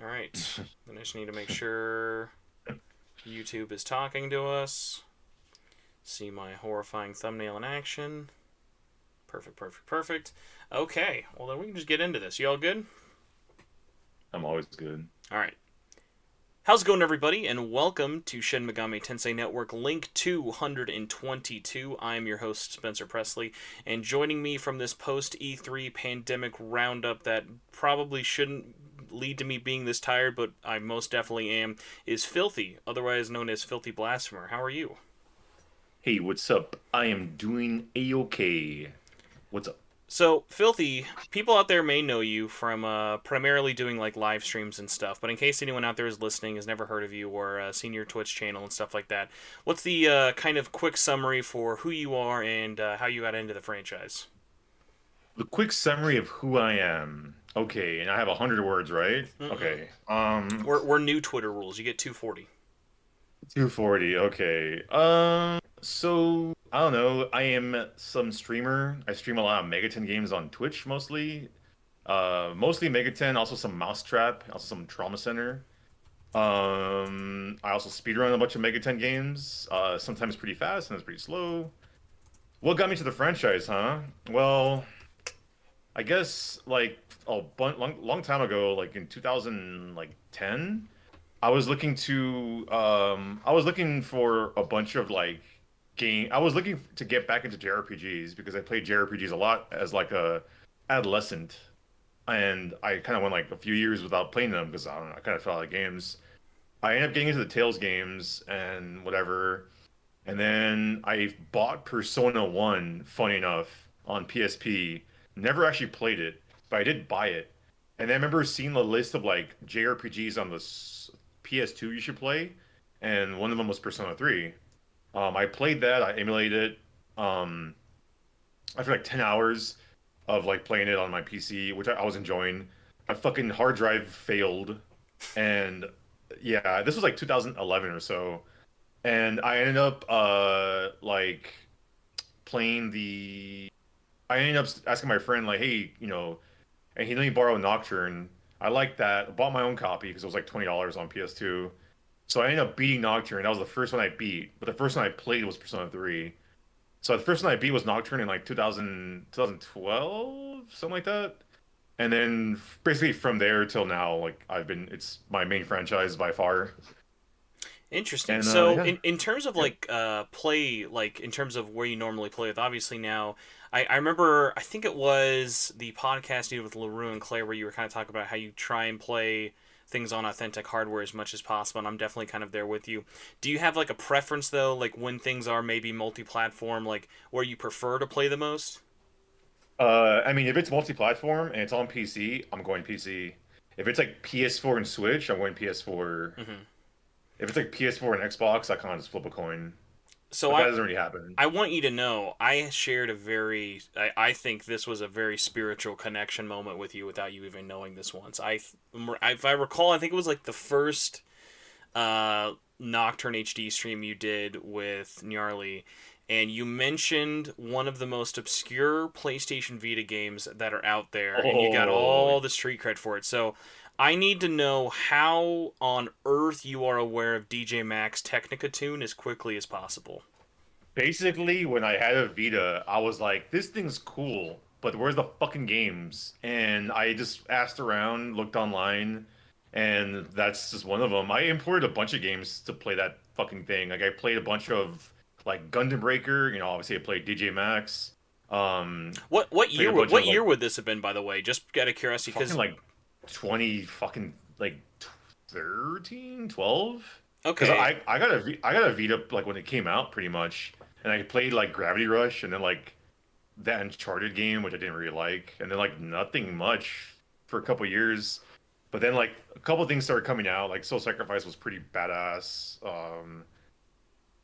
All right. Then I just need to make sure YouTube is talking to us. See my horrifying thumbnail in action. Perfect, perfect, perfect. Okay, well then we can just get into this. You all good? I'm always good. All right. How's it going, everybody? And welcome to Shin Megami Tensei Network Link 222. I'm your host, Spencer Presley, and joining me from this post E3 pandemic roundup that probably shouldn't lead to me being this tired, but I most definitely am, is Filthy, otherwise known as Filthy Blasphemer. How are you? Hey, what's up? I am doing a-okay. What's up? So, Filthy, people out there may know you from primarily doing like live streams and stuff, but in case anyone out there is listening, has never heard of you or seen your Twitch channel and stuff like that, what's the kind of quick summary for who you are and how you got into the franchise? The quick summary of who I am. Okay, and I have 100 words, right? Mm-mm. Okay. We're new Twitter rules. You get 240. 240. Okay. So I don't know. I am some streamer. I stream a lot of Megaten games on Twitch mostly. Mostly Megaten, also some Mousetrap, also some Trauma Center. I also speedrun a bunch of Megaten games. Sometimes pretty fast, sometimes pretty slow. What got me to the franchise, huh? Well, I guess like long time ago, like in 2000 like 10, I was looking for a bunch of like game. I was looking to get back into JRPGs because I played JRPGs a lot as like a adolescent, and I kind of went like a few years without playing them because I don't know, I kind of fell out of games. I ended up getting into the Tales games and whatever. And then I bought Persona 1, funny enough, on PSP. Never actually played it, but I did buy it. And I remember seeing the list of like JRPGs on the PS2 you should play, and one of them was Persona 3. I played that, I emulated it. After like 10 hours of like playing it on my PC, which I was enjoying, my fucking hard drive failed. And yeah, this was like 2011 or so, and I ended up like playing the. I ended up asking my friend like, hey, and he let me borrow Nocturne. I liked that. I bought my own copy because it was like $20 on PS2. So I ended up beating Nocturne. That was the first one I beat, but the first one I played was Persona 3. So the first one I beat was Nocturne in like 2012, something like that. And then basically from there till now, like it's my main franchise by far. Interesting. And So, yeah. in terms of Yeah. like play, like in terms of where you normally play with, obviously now, I remember I think it was the podcast you did with LaRue and Claire where you were kind of talking about how you try and play things on authentic hardware as much as possible, and I'm definitely kind of there with you. Do you have like a preference though, like when things are maybe multi-platform, like where you prefer to play the most? I mean, if it's multi-platform and it's on PC, I'm going PC. If it's like PS4 and Switch, I'm going PS4. Hmm. If it's like PS4 and Xbox, I kind of just flip a coin. So But that doesn't really happen. I want you to know I shared a very I think this was a very spiritual connection moment with you without you even knowing this once. If I recall, I think it was like the first Nocturne HD stream you did with Gnarly, and you mentioned one of the most obscure PlayStation Vita games that are out there, and you got Oh, all the street cred for it. So I need to know how on earth you are aware of DJ Max Technica Tune as quickly as possible. basically, when I had a Vita, I was like, this thing's cool, but where's the fucking games? And I just asked around, looked online, and that's just one of them. I imported a bunch of games to play that fucking thing. Like I played a bunch of like Gundam Breaker, obviously I played DJ Max. What Played year a bunch what of year like would this have been, by the way? Just out of curiosity, fucking because like 20 fucking like 13, 12. Because okay, I got a Vita like when it came out pretty much, and I played like Gravity Rush and then like that Uncharted game which I didn't really like, and then like nothing much for a couple years. But then like a couple things started coming out, like Soul Sacrifice was pretty badass.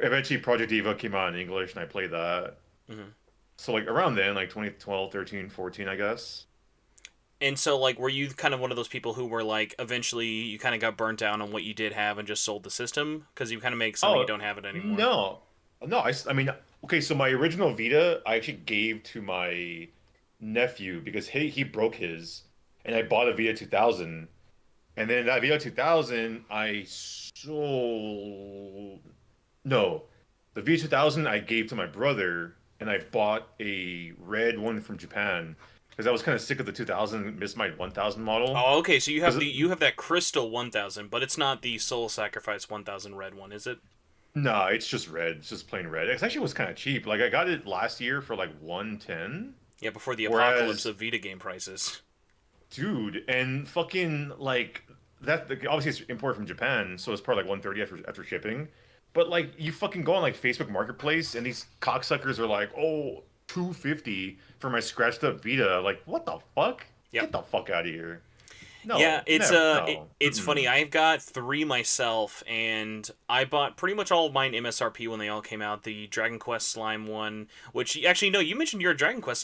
Eventually Project Diva came out in English and I played that. hmm. So like around then, like 2012, 13, 14, I guess. And so like, were you kind of one of those people who were like, eventually you kind of got burnt down on what you did have and just sold the system because you kind of make something you Oh, don't have it anymore? no. No, I mean, okay, so my original Vita I actually gave to my nephew because he broke his, and I bought a Vita 2000. And then that Vita 2000, I sold. No, the Vita 2000 I gave to my brother, and I bought a red one from Japan because I was kind of sick of the 2000, missed my 1000 model. Oh, okay. So Because you have that Crystal 1000, but it's not the Soul Sacrifice 1000 red one, is it? no, it's just red. It's just plain red. It actually was kind of cheap. Like I got it last year for like 110. Yeah, before the apocalypse Whereas, of Vita game prices. dude, and fucking like that. Obviously, it's imported from Japan, so it's probably like 130 after shipping. But like, you fucking go on like Facebook Marketplace, and these cocksuckers are like, "Oh, 250 for my scratched up Vita." Like, what the fuck? Yep. Get the fuck out of here. Yeah, No, never, no. it's funny. Mm-mm. I've got three myself, and I bought pretty much all of mine MSRP when they all came out. The Dragon Quest Slime one, which actually no, you mentioned you're a Dragon Quest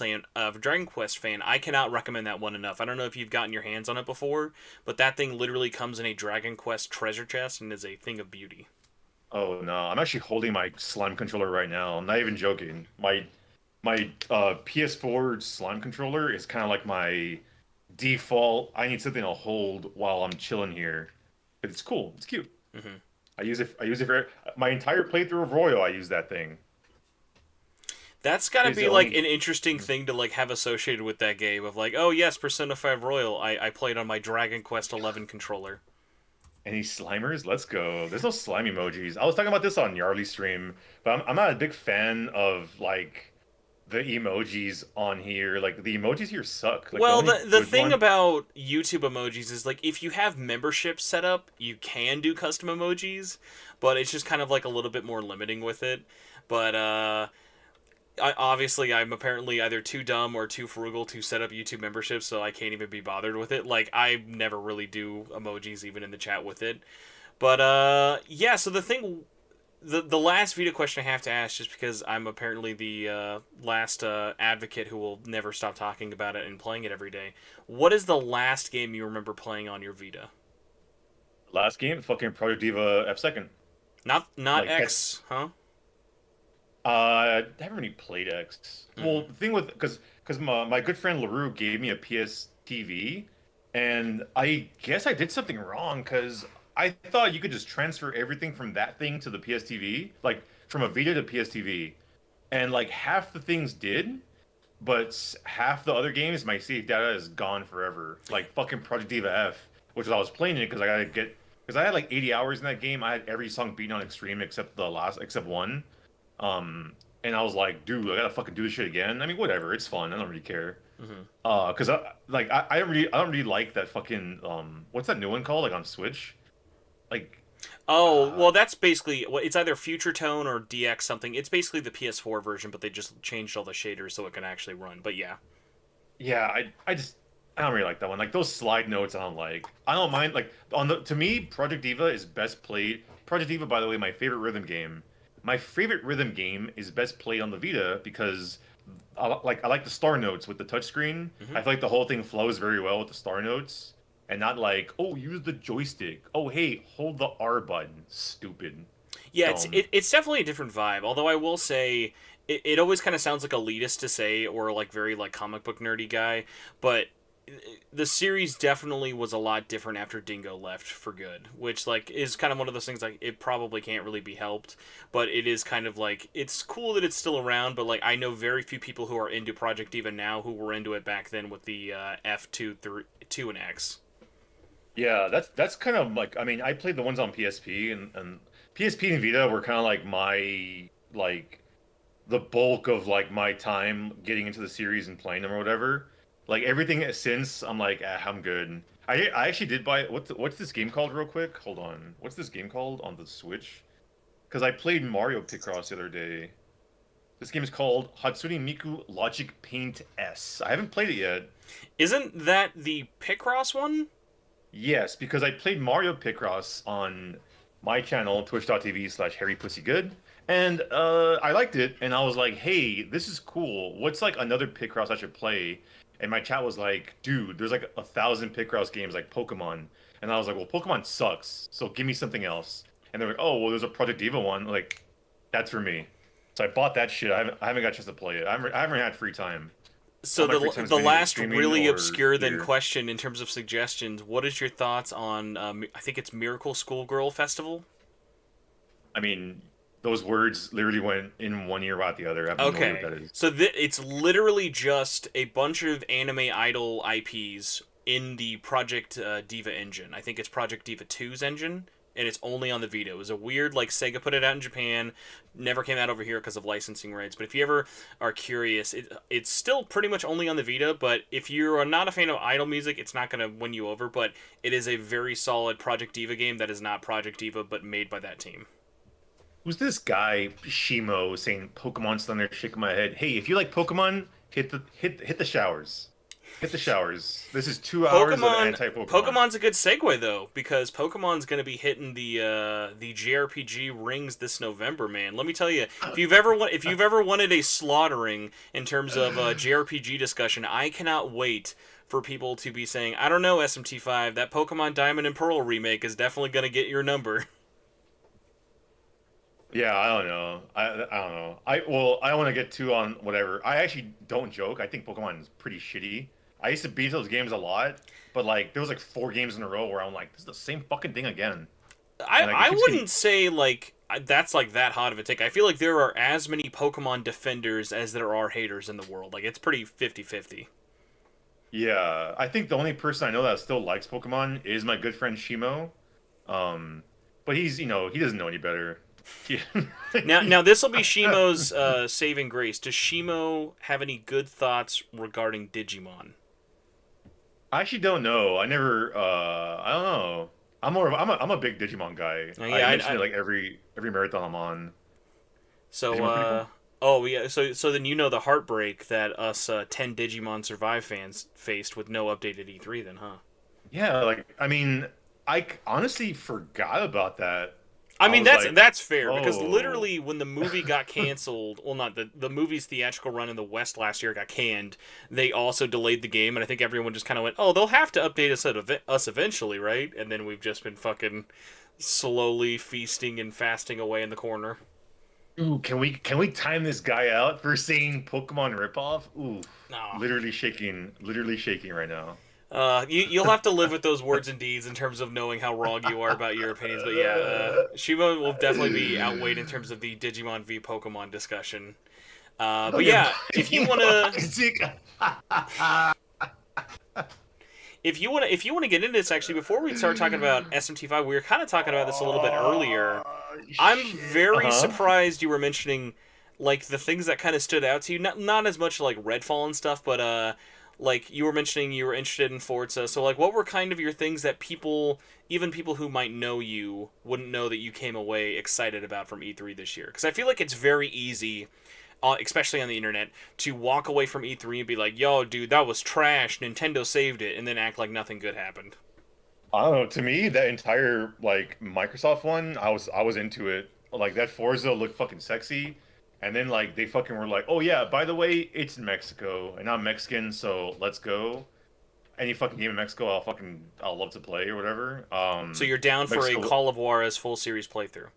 fan. I cannot recommend that one enough. I don't know if you've gotten your hands on it before, but that thing literally comes in a Dragon Quest treasure chest and is a thing of beauty. Oh no, I'm actually holding my slime controller right now. I'm not even joking. My PS4 slime controller is kind of like my default. I need something to hold while I'm chilling here. But it's cool. It's cute. Hmm. I use it. I use it for my entire playthrough of Royal. I use that thing. That's got to It's the be like only. an interesting thing to like have associated with that game of like, oh yes, Persona 5 Royal. I played on my Dragon Quest 11 controller. Any Slimers? Let's go. There's no slime emojis. I was talking about this on Yarly's stream, but I'm not a big fan of like the emojis on here. Like the emojis here suck. Like the Well, only the good thing one. about YouTube emojis is like if you have membership set up, you can do custom emojis, but it's just kind of like a little bit more limiting with it. But obviously I'm apparently either too dumb or too frugal to set up YouTube memberships, so I can't even be bothered with it. Like I never really do emojis even in the chat with it. But yeah, so the last Vita question I have to ask, just because I'm apparently the last advocate who will never stop talking about it and playing it every day. What is the last game you remember playing on your Vita? Last game, fucking Project Diva F second. Not Like X, huh? I haven't really played X. Mm-hmm. Well, the thing with because my good friend LaRue gave me a PS TV, and I guess I did something wrong because I thought you could just transfer everything from that thing to the PS TV, like from a Vita to PS TV, and like half the things did, but half the other games, my save data is gone forever. Like fucking Project Diva F, which is I was playing it because I gotta get because I had like 80 hours in that game. I had every song beaten on extreme except one. Um, and I was like, dude, I gotta fucking do this shit again. I mean, whatever, it's fun. I don't really care. Mm-hmm. Cause I don't really like that fucking what's that new one called like on Switch? Like Oh, uh well, that's basically it's either Future Tone or DX something. It's basically the PS4 version, but they just changed all the shaders so it can actually run. But yeah. yeah, I don't really like that one. Like those slide notes I don't like. I don't mind like on the to me, Project Diva is best played. Project Diva, by the way, my favorite rhythm game. My favorite rhythm game is best played on the Vita because I like the star notes with the touchscreen. Mm-hmm. I feel like the whole thing flows very well with the star notes, and not like, oh, use the joystick. Oh, hey, hold the R button. Stupid, Yeah, dumb. it's definitely a different vibe. Although I will say, it always kind of sounds like elitist to say, or like very like comic book nerdy guy. But the series definitely was a lot different after Dingo left for good, which like is kind of one of those things like it probably can't really be helped. But it is kind of like it's cool that it's still around. But like I know very few people who are into Project Diva now who were into it back then with the F2 and X. Yeah, that's kind of like I mean I played the ones on PSP and PSP and Vita were kind of like my like the bulk of like my time getting into the series and playing them or whatever. Like everything since I'm like I'm good. I actually did buy what's this game called real quick? Hold on. What's this game called on the Switch? Because I played Mario Picross the other day. This game is called Hatsune Miku Logic Paint S. I haven't played it yet. Isn't that the Picross one? Yes, because I played Mario Picross on my channel, twitch.tv/HarryPussyGood, and I liked it, and I was like, hey, this is cool. What's like another Picross I should play? And my chat was like, dude, there's like 1,000 Picross games like Pokemon. And I was like, well, Pokemon sucks, so give me something else. And they're like, oh, well, there's a Project Diva one. Like, that's for me. So I bought that shit. I haven't got a chance to play it. I haven't had free time. So all my free time is the spent either last streaming really or obscure then here. question in terms of suggestions. What is your thoughts on? I think it's Miracle Schoolgirl Festival. I mean, those words literally went in one ear out the other. I have no idea what Okay, that is. so it's literally just a bunch of anime idol IPs in the Project Diva engine. I think it's Project Diva 2's engine, and it's only on the Vita. It was a weird, like, Sega put it out in Japan, never came out over here because of licensing rights. But if you ever are curious, it's still pretty much only on the Vita. But if you are not a fan of idol music, it's not going to win you over. But it is a very solid Project Diva game that is not Project Diva, but made by that team. Who's this guy Shimo saying Pokemon's thunder shaking my head? Hey, if you like Pokemon, hit the showers. Hit the showers. This is 2 hours of anti-Pokemon. Pokemon's a good segue though, because Pokemon's going to be hitting the JRPG rings this November, man. Let me tell you, if you've ever wanted a slaughtering in terms of JRPG discussion, I cannot wait for people to be saying, I don't know, SMT 5, that Pokemon Diamond and Pearl remake is definitely going to get your number. Yeah, I don't know. I don't know. I don't want to get too on whatever. I actually don't joke. I think Pokemon is pretty shitty. I used to beat those games a lot, but like there was like 4 games in a row where I'm like, this is the same fucking thing again. And like it I keeps wouldn't getting. say like that's like that hot of a take. I feel like there are as many Pokemon defenders as there are haters in the world. Like it's pretty 50-50. Yeah, I think the only person I know that still likes Pokemon is my good friend Shimo. But he's he doesn't know any better. Yeah. Now this will be Shimo's saving grace. Does Shimo have any good thoughts regarding Digimon? I actually don't know. I never. I don't know. I'm a big Digimon guy. Yeah, I mention it like every marathon I'm on. so Digimon's pretty cool. oh yeah, so then you know the heartbreak that us 10 Digimon Survive fans faced with no updated E3 then, huh? Yeah, like I mean, honestly forgot about that. I I mean was like, that's fair because oh, literally when the movie got canceled, well not the movie's theatrical run in the West last year got canned, they also delayed the game and I think everyone just kind of went, "Oh, they'll have to update us eventually, right?" And then we've just been fucking slowly feasting and fasting away in the corner. ooh, can we time this guy out for saying Pokemon ripoff? Ooh, No. literally shaking right now. You'll have to live with those words and deeds in terms of knowing how wrong you are about your opinions. But yeah, Shiba will definitely be outweighed in terms of the Digimon v Pokemon discussion. Oh But yeah, yeah, if you wanna get into this, actually, before we start talking about SMT5, we were kind of talking about this a little bit earlier. I'm shit. very Uh-huh. surprised you were mentioning like the things that kind of stood out to you. Not as much like Redfall and stuff, but like you were mentioning you were interested in Forza. So like what were kind of your things that people, even people who might know you, wouldn't know that you came away excited about from E3 this year? Because I feel like it's very easy, especially on the internet, to walk away from E3 and be like, "Yo, dude, that was trash. Nintendo saved it," and then act like nothing good happened. I don't know. To me, that entire like Microsoft one, I was into it. Like that Forza looked fucking sexy, and then like they fucking were like, oh yeah, by the way, it's in Mexico, and I'm Mexican, so let's go. Any fucking game in Mexico, I'll love to play or whatever. So you're down for a Mexico. Call of Juarez full series playthrough.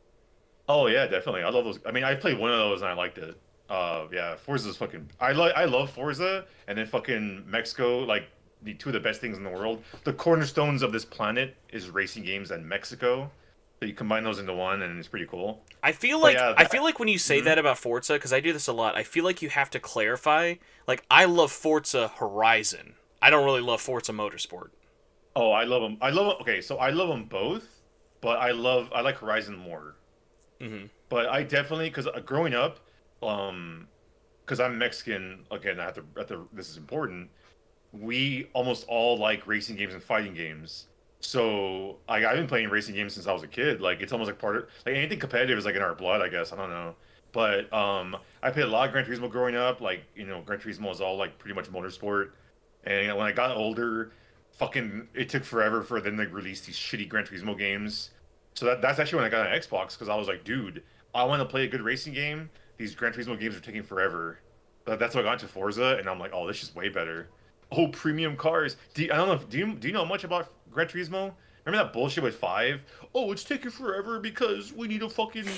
Oh yeah, definitely. I love those. I mean, I played one of those and I liked it. Yeah, Forza's fucking. I love Forza, and then fucking Mexico, like the two of the best things in the world. The cornerstones of this planet is racing games and Mexico. So you combine those into one, and it's pretty cool. But yeah, I feel like when you say mhm. that about Forza, because I do this a lot, I feel like you have to clarify. Like I love Forza Horizon. I don't really love Forza Motorsport. Oh, I love them. I love. Okay, so I love them both, but I like Horizon more. Hmm. But I definitely because growing up, because I'm Mexican. Again, this is important. We almost all like racing games and fighting games. So I've been playing racing games since I was a kid. Like it's almost like part of like anything competitive is like in our blood, I guess. I don't know. But I played a lot of Gran Turismo growing up. Like Gran Turismo was all like pretty much motorsport. And when I got older, fucking it took forever for them to release these shitty Gran Turismo games. So that's actually when I got an Xbox because I was like, dude, I want to play a good racing game. These Gran Turismo games are taking forever. But that's what I got into Forza, and I'm like, oh, this is way better. Oh, premium cars. I don't know. Do you know much about Gran Turismo? Remember that bullshit with 5? Oh, it's taking forever because we need to fucking do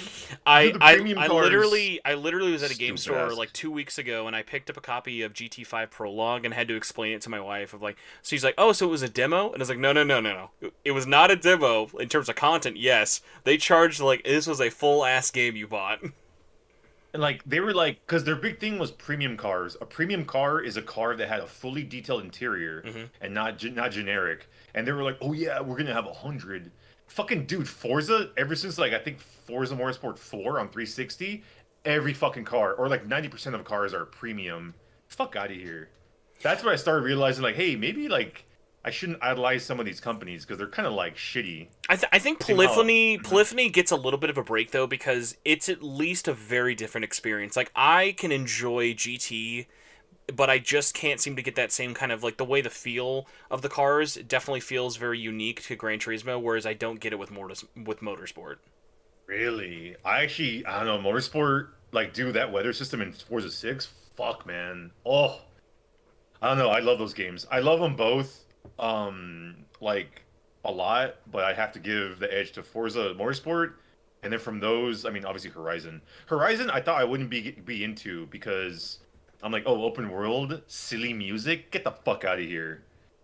I, the I premium I cars. literally I literally was at a game Stupid store ass. like 2 weeks ago, and I picked up a copy of GT5 Prologue and had to explain it to my wife of like, so she's like, oh, so it was a demo, and I was like, no, no, no, no, no, it was not a demo in terms of content. Yes, they charged like this was a full ass game you bought. And like they were like, because their big thing was premium cars. A premium car is a car that had a fully detailed interior Hmm. and not generic. And they were like, oh yeah, we're gonna have 100. Fucking dude, Forza. Ever since like I think Forza Motorsport 4 on 360, every fucking car or like 90% of cars are premium. Fuck out of here. That's when I started realizing like, hey, maybe like I shouldn't idolize some of these companies because they're kind of like shitty. I think Same how. Mhm. Polyphony gets a little bit of a break though because it's at least a very different experience. Like I can enjoy GT, but I just can't seem to get that same kind of like the way the feel of the cars definitely feels very unique to Gran Turismo, whereas I don't get it with Motorsport. Really? I don't know, Motorsport, like, dude, that weather system in Forza 6, fuck, man. Oh, I don't know. I love those games. I love them both, like, a lot, but I have to give the edge to Forza Motorsport. And then from those, I mean, obviously Horizon. Horizon, I thought I wouldn't be into because I'm like, oh, open world, silly music, get the fuck out of here.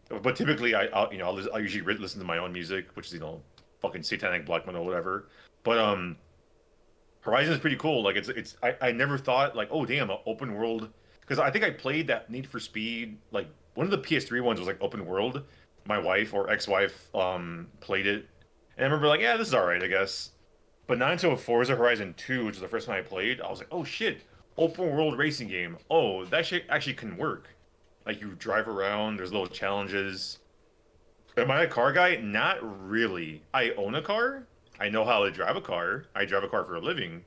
But typically, I'll usually listen to my own music, which is fucking satanic black metal or whatever. But Horizon is pretty cool. Like I never thought like, oh damn, a open world, because I think I played that Need for Speed, like one of the PS3 ones was like open world. My wife or ex-wife played it. And I remember like, yeah, this is all right, I guess. But not until Forza Horizon 2, which is the first one I played, I was like, oh shit, open world racing game. Oh, that shit actually can work. Like you drive around, there's little challenges. Am I a car guy? Not really. I own a car. I know how to drive a car. I drive a car for a living,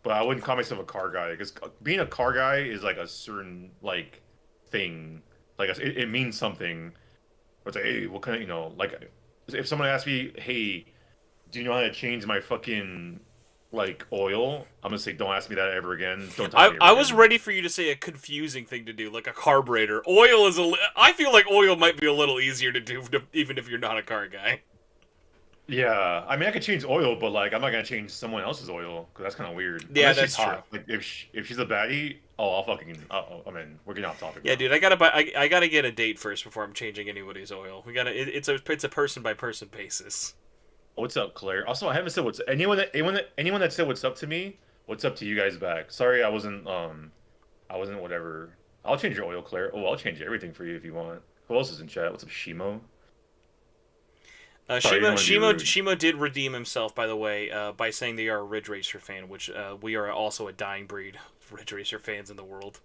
but I wouldn't call myself a car guy because being a car guy is like a certain like thing. Like it means something. It's like, hey, what kind of like if someone asks me, hey, do you know how to change my fucking like oil? I'm gonna say, don't ask me that ever again. Don't talk to me ever I was again. ready for you to say a confusing thing to do, like a carburetor. Oil is I feel like oil might be a little easier to do, even if you're not a car guy. Yeah, I mean, I could change oil, but like, I'm not gonna change someone else's oil because that's kind of weird. Yeah, Unless she's that's true. hot. Like, if she's a baddie, oh, I'll fucking. I mean, we're getting off topic Yeah, now. dude, I gotta buy. I gotta get a date first before I'm changing anybody's oil. We gotta. It's a person by person basis. What's up, Claire? Also, I haven't said what's anyone that said what's up to me. What's up to you guys back? Sorry, I wasn't whatever. I'll change your oil, Claire. Oh, I'll change everything for you if you want. Who else is in chat? What's up, Shimo? Sorry, I didn't want to be rude. Shimo did redeem himself, by the way, by saying they are a Ridge Racer fan, which we are also a dying breed of Ridge Racer fans in the world.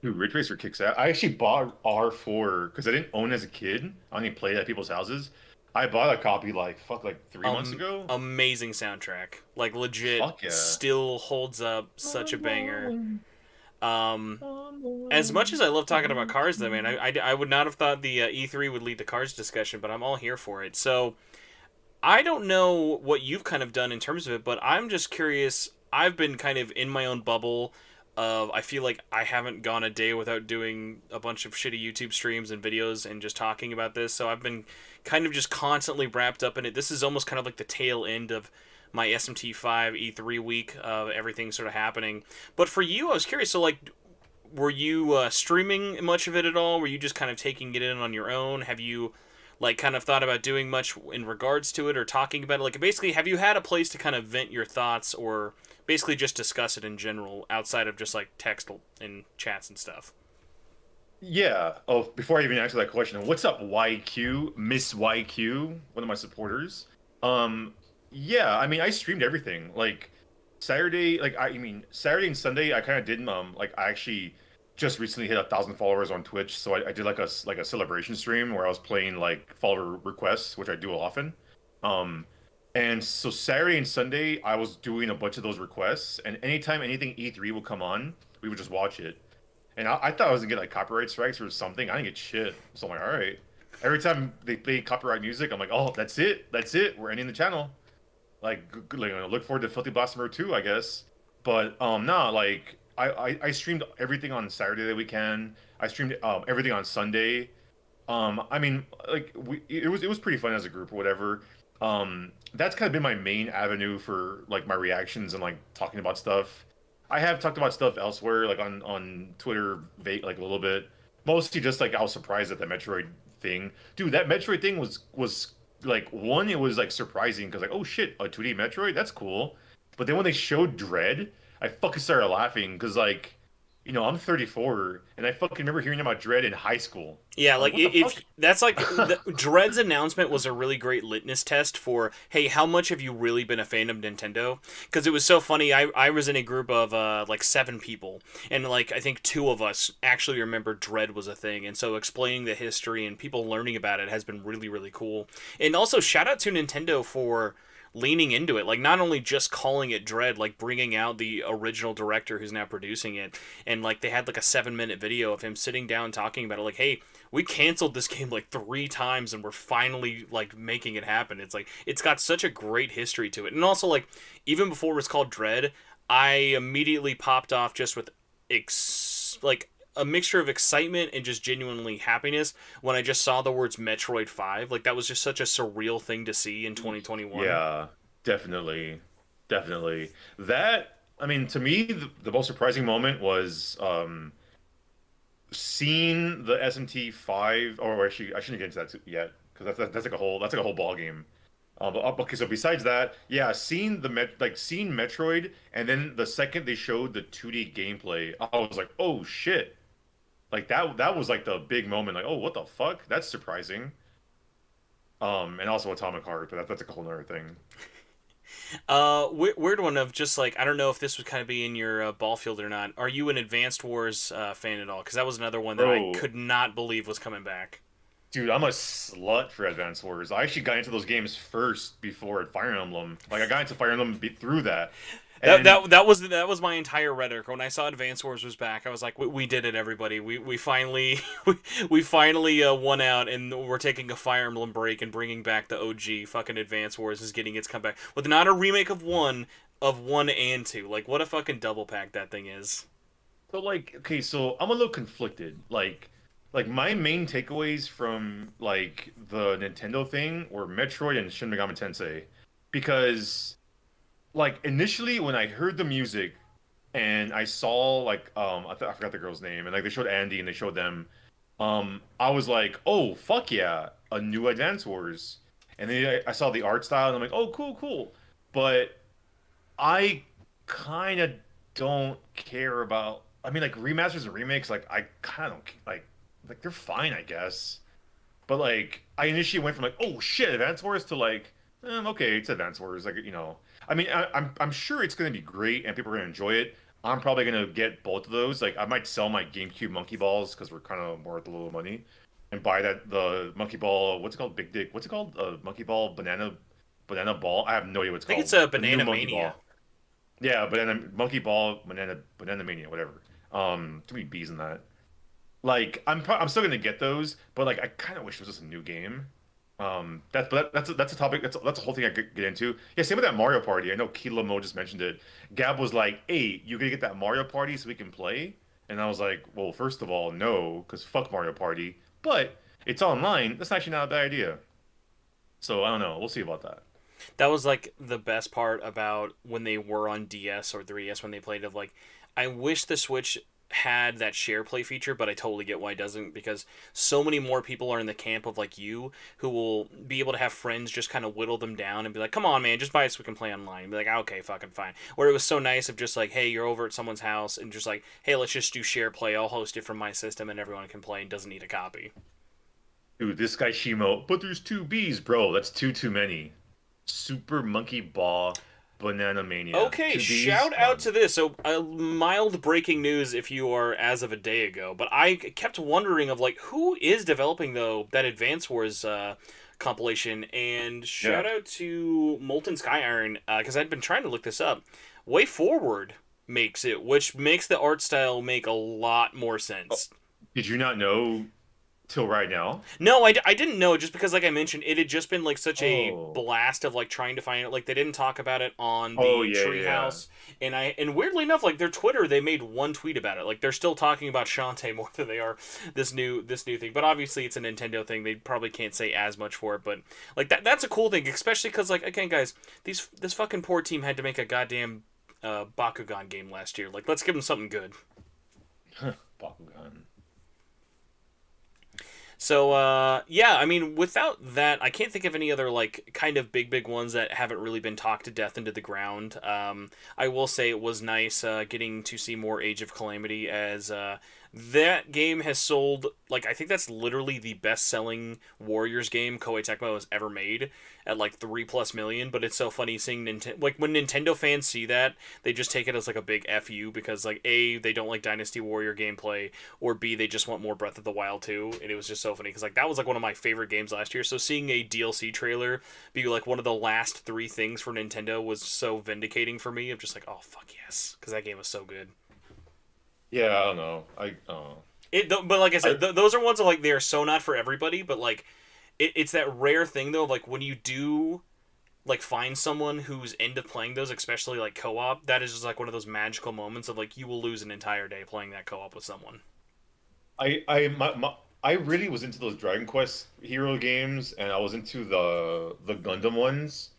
Dude, Ridge Racer kicks out. I actually bought R4 because I didn't own it as a kid. I only played at people's houses. I bought a copy like fuck like 3 months ago. Amazing soundtrack, like legit, Fuck yeah. still holds up. Such a banger. Um, as much as I love talking about cars, though, man, I would not have thought the E3 would lead the cars discussion, but I'm all here for it. So I don't know what you've kind of done in terms of it, but I'm just curious. I've been kind of in my own bubble of I feel like I haven't gone a day without doing a bunch of shitty YouTube streams and videos and just talking about this. So I've been kind of just constantly wrapped up in it. This is almost kind of like the tail end of my SMT V E3 week of everything sort of happening. But for you, I was curious. So like, were you streaming much of it at all? Were you just kind of taking it in on your own? Have you like kind of thought about doing much in regards to it or talking about it? Like basically, have you had a place to kind of vent your thoughts or basically just discuss it in general outside of just like text and chats and stuff? Yeah. Oh, before I even answer that question, what's up, YQ, Miss YQ, one of my supporters? Um, yeah, I mean, I streamed everything. Like Saturday, Saturday and Sunday, I kind of did like I actually just recently hit 1,000 followers on Twitch, so I did like a celebration stream where I was playing like follower requests, which I do often. Um, and so Saturday and Sunday, I was doing a bunch of those requests, and anytime anything E3 would come on, we would just watch it. And I thought I was gonna get like copyright strikes or something. I didn't get shit. So I'm like, all right. Every time they play copyright music, I'm like, oh, that's it. That's it. We're ending the channel. Like, look forward to Filthy Blasphemer 2, I guess. But nah, like I streamed everything on Saturday that we can. I streamed everything on Sunday. I mean, like it was pretty fun as a group or whatever. That's kind of been my main avenue for like my reactions and like talking about stuff. I have talked about stuff elsewhere, like on Twitter, like a little bit. Mostly just like I was surprised at the Metroid thing. Dude, that Metroid thing was like one, it was like surprising because like, oh shit, a 2D Metroid, that's cool. But then when they showed Dread, I fucking started laughing because like, I'm 34 and I fucking remember hearing about Dread in high school. Yeah, Like, like what the if fuck? that's like Dread's announcement was a really great litmus test for, hey, how much have you really been a fan of Nintendo? Because it was so funny. I was in a group of like 7 people, and like I think 2 of us actually remember Dread was a thing, and so explaining the history and people learning about it has been really really cool. And also shout out to Nintendo for leaning into it, like not only just calling it Dread, like bringing out the original director who's now producing it, and like they had like a 7-minute video of him sitting down talking about it, like, hey, we canceled this game like 3 times and we're finally like making it happen. It's like it's got such a great history to it. And also like even before it was called Dread, I immediately popped off just with like a mixture of excitement and just genuinely happiness when I just saw the words Metroid 5. Like that was just such a surreal thing to see in 2021. Yeah, definitely. Definitely. That, I mean, to me, the most surprising moment was seeing the SMT 5, or actually, I shouldn't get into that yet, because that's like a whole ball game. But, okay, so besides that, yeah, seeing Metroid, and then the second they showed the 2D gameplay, I was like, oh shit. Like that was like the big moment, like, oh, what the fuck? That's surprising. And also Atomic Heart, but that's a whole other thing. Weird one of just like I don't know if this would kind of be in your ball field or not. Are you an Advanced Wars fan at all? Because that was another one that I Bro, could not believe was coming back. dude, I'm a slut for Advance Wars. I actually got into those games first before Fire Emblem. Like I got into Fire Emblem through that. That And that that was that was my entire rhetoric when I saw Advance Wars was back. I was like, we did it, everybody. We finally we finally won out, and we're taking a Fire Emblem break and bringing back the OG. Fucking Advance Wars is getting its comeback with not a remake of one and two. Like what a fucking double pack that thing is. so like, okay, so I'm a little conflicted. Like my main takeaways from like the Nintendo thing were Metroid and Shin Megami Tensei. Because like initially when I heard the music and I saw like I forgot the girl's name, and like they showed Andy and they showed them, I was like, oh fuck yeah, a new Advance Wars. And then I saw the art style and I'm like, oh cool, cool. But I kind of don't care about, I mean, like remasters and remakes, like I kind of don't like they're fine, I guess. But like I initially went from like, oh shit, Advance Wars to like, okay, it's Advance Wars. Like, I mean, I'm sure it's gonna be great and people are gonna enjoy it. I'm probably gonna get both of those. Like, I might sell my GameCube Monkey Balls because we're kind of worth a little money, and buy the Monkey Ball. What's it called? Big Dick. What's it called? Monkey Ball Banana Ball. I have no idea what it's I think it's called. a The new Banana Monkey Mania. Ball. Yeah, Banana Monkey Ball Banana Mania, whatever. Too many B's in that. Like I'm still gonna get those, but like I kind of wish it was just a new game. That's a topic. That's a whole thing I could get into. Yeah, same with that Mario Party. I know Kilo Mo just mentioned it. Gab was like, "Hey, you gonna get that Mario Party so we can play?" And I was like, "Well, first of all, no, because fuck Mario Party. But it's online. That's actually not a bad idea. So I don't know. We'll see about that." That was like the best part about when they were on DS or 3DS when they played of like I wish the Switch had that share play feature, but I totally get why it doesn't because so many more people are in the camp of like you who will be able to have friends just kind of whittle them down and be like, come on man, just buy it so we can play online. And be like, okay, fucking fine. Where it was so nice of just like, hey, you're over at someone's house and just like, hey, let's just do share play. I'll host it from my system and everyone can play and doesn't need a copy. Dude, this guy Shimo, but there's two B's, bro. That's too many. Super Monkey Ball Banana Mania. Okay, Two B's? shout Come out on. to this. So, mild breaking news if you are as of a day ago, but I kept wondering of like who is developing though that Advance Wars compilation, and Yeah. shout out to Molten Sky Iron because I'd been trying to look this up. WayForward makes it, which makes the art style make a lot more Oh, sense. did you not know till right now. No, I didn't know just because, like I mentioned, it had just been like such a Oh. blast of like trying to find it. Like they didn't talk about it on Oh the yeah, yeah. Treehouse, and weirdly enough, like their Twitter, they made one tweet about it. Like they're still talking about Shantae more than they are this new thing. But obviously, it's a Nintendo thing. They probably can't say as much for it. But like that's a cool thing, especially because like again, guys, this fucking poor team had to make a goddamn Bakugan game last year. Like let's give them something good. Bakugan. So yeah, I mean, without that, I can't think of any other like kind of big ones that haven't really been talked to death into the ground. I will say it was nice getting to see more Age of Calamity as that game has sold like I think that's literally the best-selling Warriors game Koei Tecmo has ever made at like 3+ million. But it's so funny seeing Nintendo like when Nintendo fans see that they just take it as like a big fu because like A, they don't like Dynasty Warrior gameplay, or B, they just want more Breath of the Wild 2. And it was just so funny because like that was like one of my favorite games last year. So seeing a DLC trailer be like one of the last three things for Nintendo was so vindicating for me. I'm just like, oh fuck yes, because that game was so good. Yeah, I don't know. But like I I said, those are ones that like they are so not for everybody. But like, it's that rare thing though. Of, like when you do like find someone who's into playing those, especially like co-op, that is just like one of those magical moments of like you will lose an entire day playing that co-op with someone. I really was into those Dragon Quest hero games, and I was into the Gundam ones,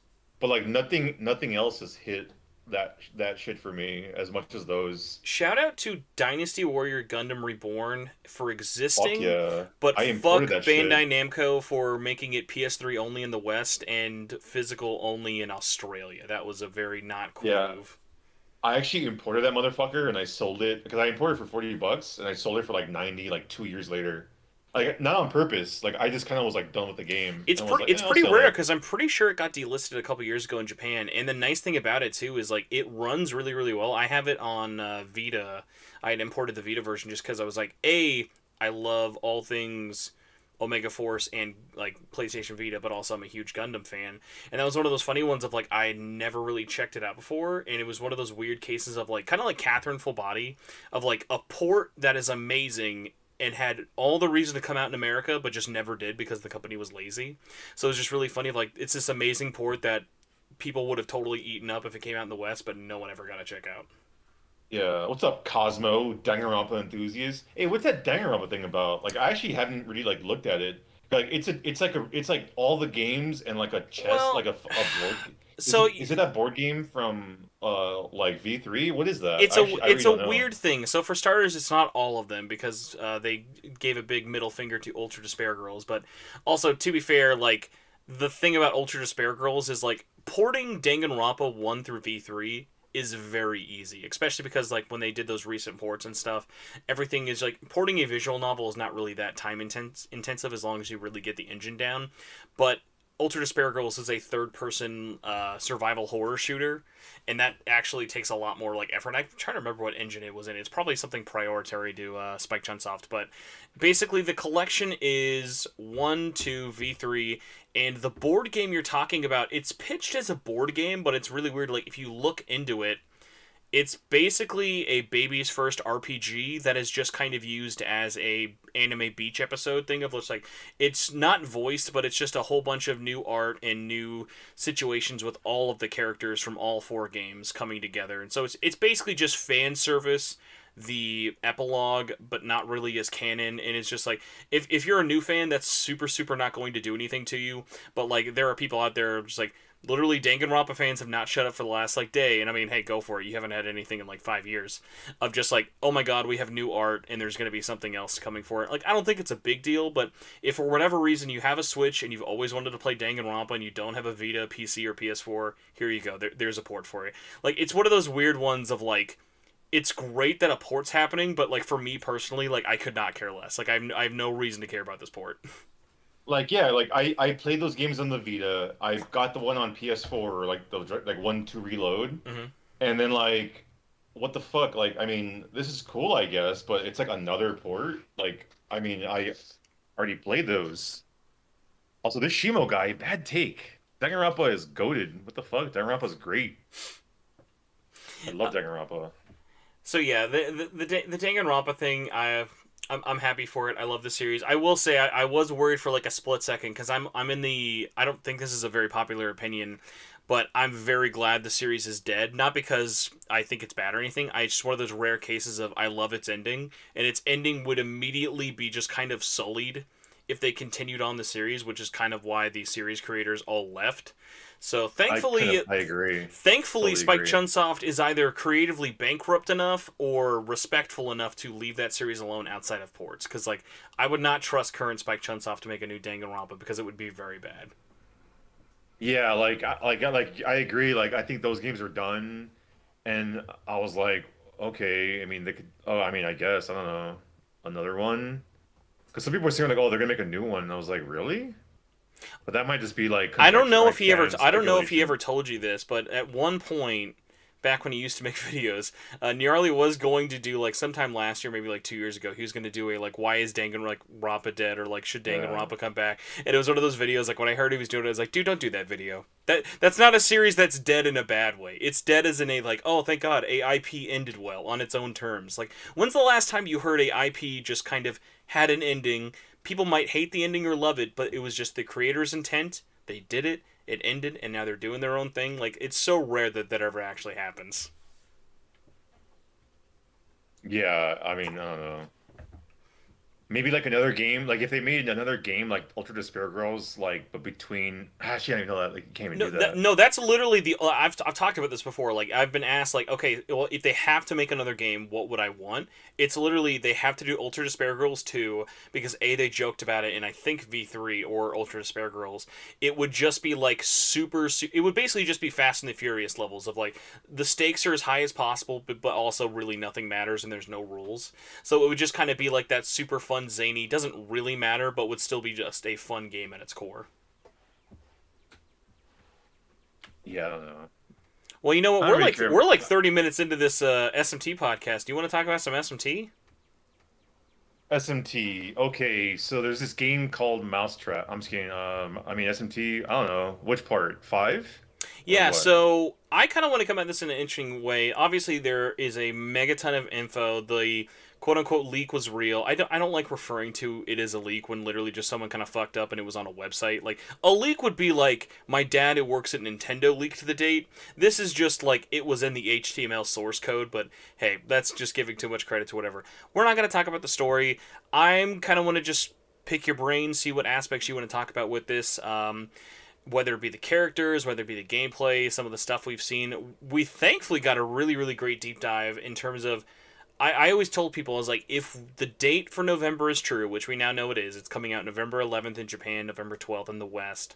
but like nothing else has hit that shit for me as much as those. Shout out to Dynasty Warrior Gundam Reborn for Fuck existing, yeah, but I imported fuck that shit. Bandai Namco for making it PS3 only in the West and physical only in Australia. That was a very not cool Yeah, move. I actually imported that motherfucker and I sold it because I imported it for $40 and I sold it for like 90 like 2 years later. Like not on purpose. Like I just kind of was like done with the game and was like, It's I'll pretty sell rare it. because I'm pretty sure it got delisted a couple years ago in Japan. And the nice thing about it too is like it runs really well. I have it on Vita. I had imported the Vita version just because I was like, I love all things Omega Force and like PlayStation Vita, but also I'm a huge Gundam fan. And that was one of those funny ones of like I had never really checked it out before, and it was one of those weird cases of like kind of like Catherine Full Body of like a port that is amazing and had all the reason to come out in America, but just never did because the company was lazy. So it was just really funny of like it's this amazing port that people would have totally eaten up if it came out in the West, but no one ever got to check out. Yeah, what's up, Cosmo, Danganronpa enthusiast? Hey, what's that Danganronpa thing about? Like, I actually haven't really like looked at it. Like, it's like all the games and like a chess, like Well, a board. so Is it that board game from like V3? What is that? I it's really a don't know. weird thing. So for starters, it's not all of them because they gave a big middle finger to Ultra Despair Girls. But also, to be fair, like the thing about Ultra Despair Girls is like porting Danganronpa 1 through V3 is very easy, especially because like when they did those recent ports and stuff, everything is like porting a visual novel is not really that intensive as long as you really get the engine down. But Ultra Despair Girls is a third person survival horror shooter, and that actually takes a lot more like effort. I'm trying to remember what engine it was in. It's probably something priority to Spike Chunsoft, but basically the collection is 1, 2, V3, and the board game you're talking about, it's pitched as a board game, but it's really weird. Like if you look into it, it's basically a baby's first RPG that is just kind of used as a anime beach episode thing of just like it's not voiced, but it's just a whole bunch of new art and new situations with all of the characters from all four games coming together. And so it's basically just fan service, the epilogue, but not really as canon. And it's just like if you're a new fan, that's super not going to do anything to you. But like there are people out there just like literally Danganronpa fans have not shut up for the last like day, and I mean, hey, go for it. You haven't had anything in like 5 years of just like, oh my god, we have new art and there's going to be something else coming for it. Like, I don't think it's a big deal, but if for whatever reason you have a Switch and you've always wanted to play Danganronpa and you don't have a Vita, PC, or PS4, here you go. There's a port for you. Like, it's one of those weird ones of like, it's great that a port's happening, but like for me personally, like I could not care less. Like I have no reason to care about this port. Like yeah, like I played those games on the Vita. I got the one on PS4, like the like 1 2 Reload, Mm-hmm. and then like, what the fuck? Like, I mean, this is cool, I guess, but it's like another port. Like, I mean, I already played those. Also, this Shimo guy, bad take. Danganronpa is goated. What the fuck? Danganronpa is great. I love Danganronpa. So yeah, the Danganronpa thing, I'm happy for it. I love the series. I will say I was worried for like a split second because I'm in the I don't think this is a very popular opinion, but I'm very glad the series is dead. Not because I think it's bad or anything. I just one of those rare cases of I love its ending, and its ending would immediately be just kind of sullied if they continued on the series, which is kind of why the series creators all left. So I agree. thankfully, Totally Spike agree. Chunsoft is either creatively bankrupt enough or respectful enough to leave that series alone outside of ports. Because like, I would not trust current Spike Chunsoft to make a new Danganronpa because it would be very bad. Yeah, like I agree. Like I think those games are done, and I was like, okay. I mean, they could. Oh, I mean, I guess I don't know another one because some people were saying like, oh, they're gonna make a new one. And I was like, really? But that might just be like I don't conjecture, know like if he ever. fan I don't know if he speculation. ever told you this, but at one point, back when he used to make videos, Gnarly was going to do like sometime last year, maybe like 2 years ago. He was going to do a like, why is Danganronpa dead, or like, should Yeah. Danganronpa come back? And it was one of those videos. Like when I heard he was doing it, I was like, dude, don't do that video. That's not a series that's dead in a bad way. It's dead as in a like, oh, thank God, a IP ended well on its own terms. Like, when's the last time you heard a IP just kind of had an ending? People might hate the ending or love it, but it was just the creator's intent. They did it. It ended, and now they're doing their own thing. Like, it's so rare that that ever actually happens. Yeah, I mean, I don't know. Maybe like another game, like if they made another game like Ultra Despair Girls, like but between actually I don't even know that like you can't even No, do that. no, that's literally the. I've talked about this before. Like I've been asked, like, okay, well, if they have to make another game, what would I want? It's literally they have to do Ultra Despair Girls 2 because a they joked about it in I think V3 or Ultra Despair Girls. It would just be like It would basically just be Fast and the Furious levels of like the stakes are as high as possible, but also really nothing matters and there's no rules. So it would just kind of be like that super fun zany, doesn't really matter, but would still be just a fun game at its core. Yeah, I don't know. Well, you know what? I don't really care We're about like 30 minutes into this SMT podcast. Do you want to talk about some SMT? SMT. Okay, so there's this game called Mousetrap. I'm just kidding. I mean SMT. I don't know which part. Five or Yeah, what? so I kind of want to come at this in an interesting way. Obviously, there is a megaton of info. The quote unquote leak was real. I don't like referring to it as a leak when literally just someone kind of fucked up and it was on a website. Like, a leak would be like, my dad who works at Nintendo leaked the date. This is just like, it was in the HTML source code, but hey, that's just giving too much credit to whatever. We're not going to talk about the story. I'm kind of want to just pick your brain, see what aspects you want to talk about with this. Whether it be the characters, whether it be the gameplay, some of the stuff we've seen. We thankfully got a really, really great deep dive in terms of. I always told people, I was like, if the date for November is true, which we now know it is, it's coming out November 11th in Japan, November 12th in the West.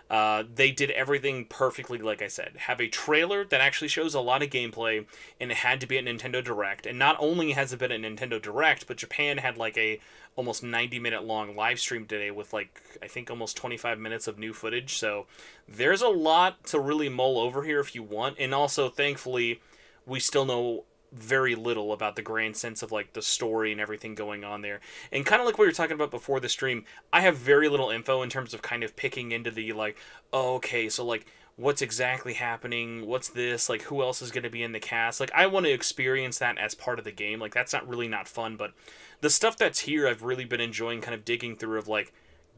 They did everything perfectly, like I said. Have a trailer that actually shows a lot of gameplay, and it had to be at Nintendo Direct. And not only has it been at Nintendo Direct, but Japan had like a almost 90-minute long live stream today with like I think almost 25 minutes of new footage. So there's a lot to really mull over here if you want. And also, thankfully, we still know very little about the grand sense of like the story and everything going on there. And kind of like we were talking about before the stream, I have very little info in terms of kind of picking into the like, oh, okay, so like what's exactly happening? What's this? Like who else is going to be in the cast? Like I want to experience that as part of the game. Like that's not really not fun, but the stuff that's here I've really been enjoying kind of digging through of like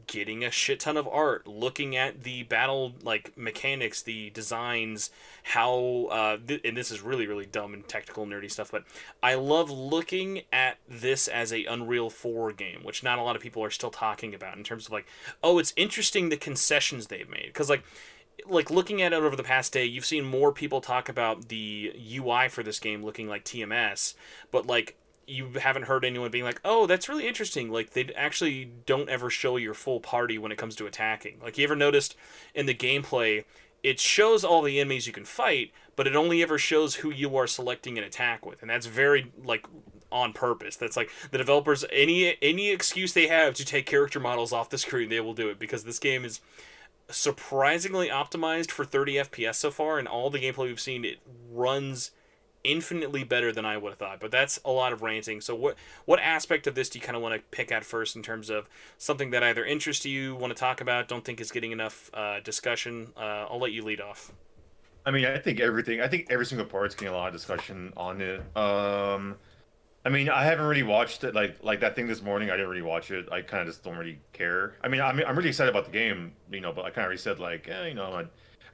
getting a shit ton of art, looking at the battle like mechanics, the designs, how and this is really really dumb and technical nerdy stuff, but I love looking at this as a Unreal 4 game, which not a lot of people are still talking about in terms of like, oh, it's interesting the concessions they've made because like looking at it over the past day, you've seen more people talk about the UI for this game looking like TMS, but like you haven't heard anyone being like, "Oh, that's really interesting." Like they actually don't ever show your full party when it comes to attacking. Like you ever noticed in the gameplay, it shows all the enemies you can fight, but it only ever shows who you are selecting an attack with, and that's very like on purpose. That's like the developers any excuse they have to take character models off the screen, they will do it because this game is surprisingly optimized for 30 FPS so far, and all the gameplay we've seen, it runs infinitely better than I would have thought. But that's a lot of ranting. So what aspect of this do you kind of want to pick at first in terms of something that either interests you, want to talk about, don't think is getting enough discussion? I'll let you lead off. I mean, I think everything. I think every single part's getting a lot of discussion on it. I mean, I haven't really watched it like that thing this morning. I didn't really watch it. I kind of just don't really care. I'm really excited about the game, but I kind of already said like, I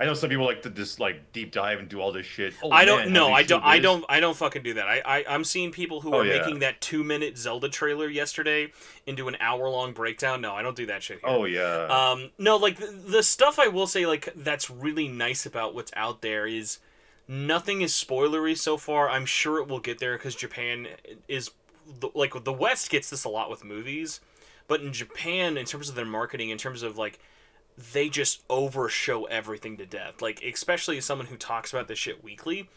know some people like to just like deep dive and do all this shit. Oh I don't man, have no, they I don't showed I this? don't I don't fucking do that. I'm seeing people who Oh are yeah, making that 2-minute Zelda trailer yesterday into an hour-long breakdown. No, I don't do that shit here. oh yeah. No, like the stuff I will say like that's really nice about what's out there is nothing is spoilery so far. I'm sure it will get there because Japan is like the West gets this a lot with movies, but in Japan, in terms of their marketing, in terms of like they just overshow everything to death. Like especially as someone who talks about this shit weekly,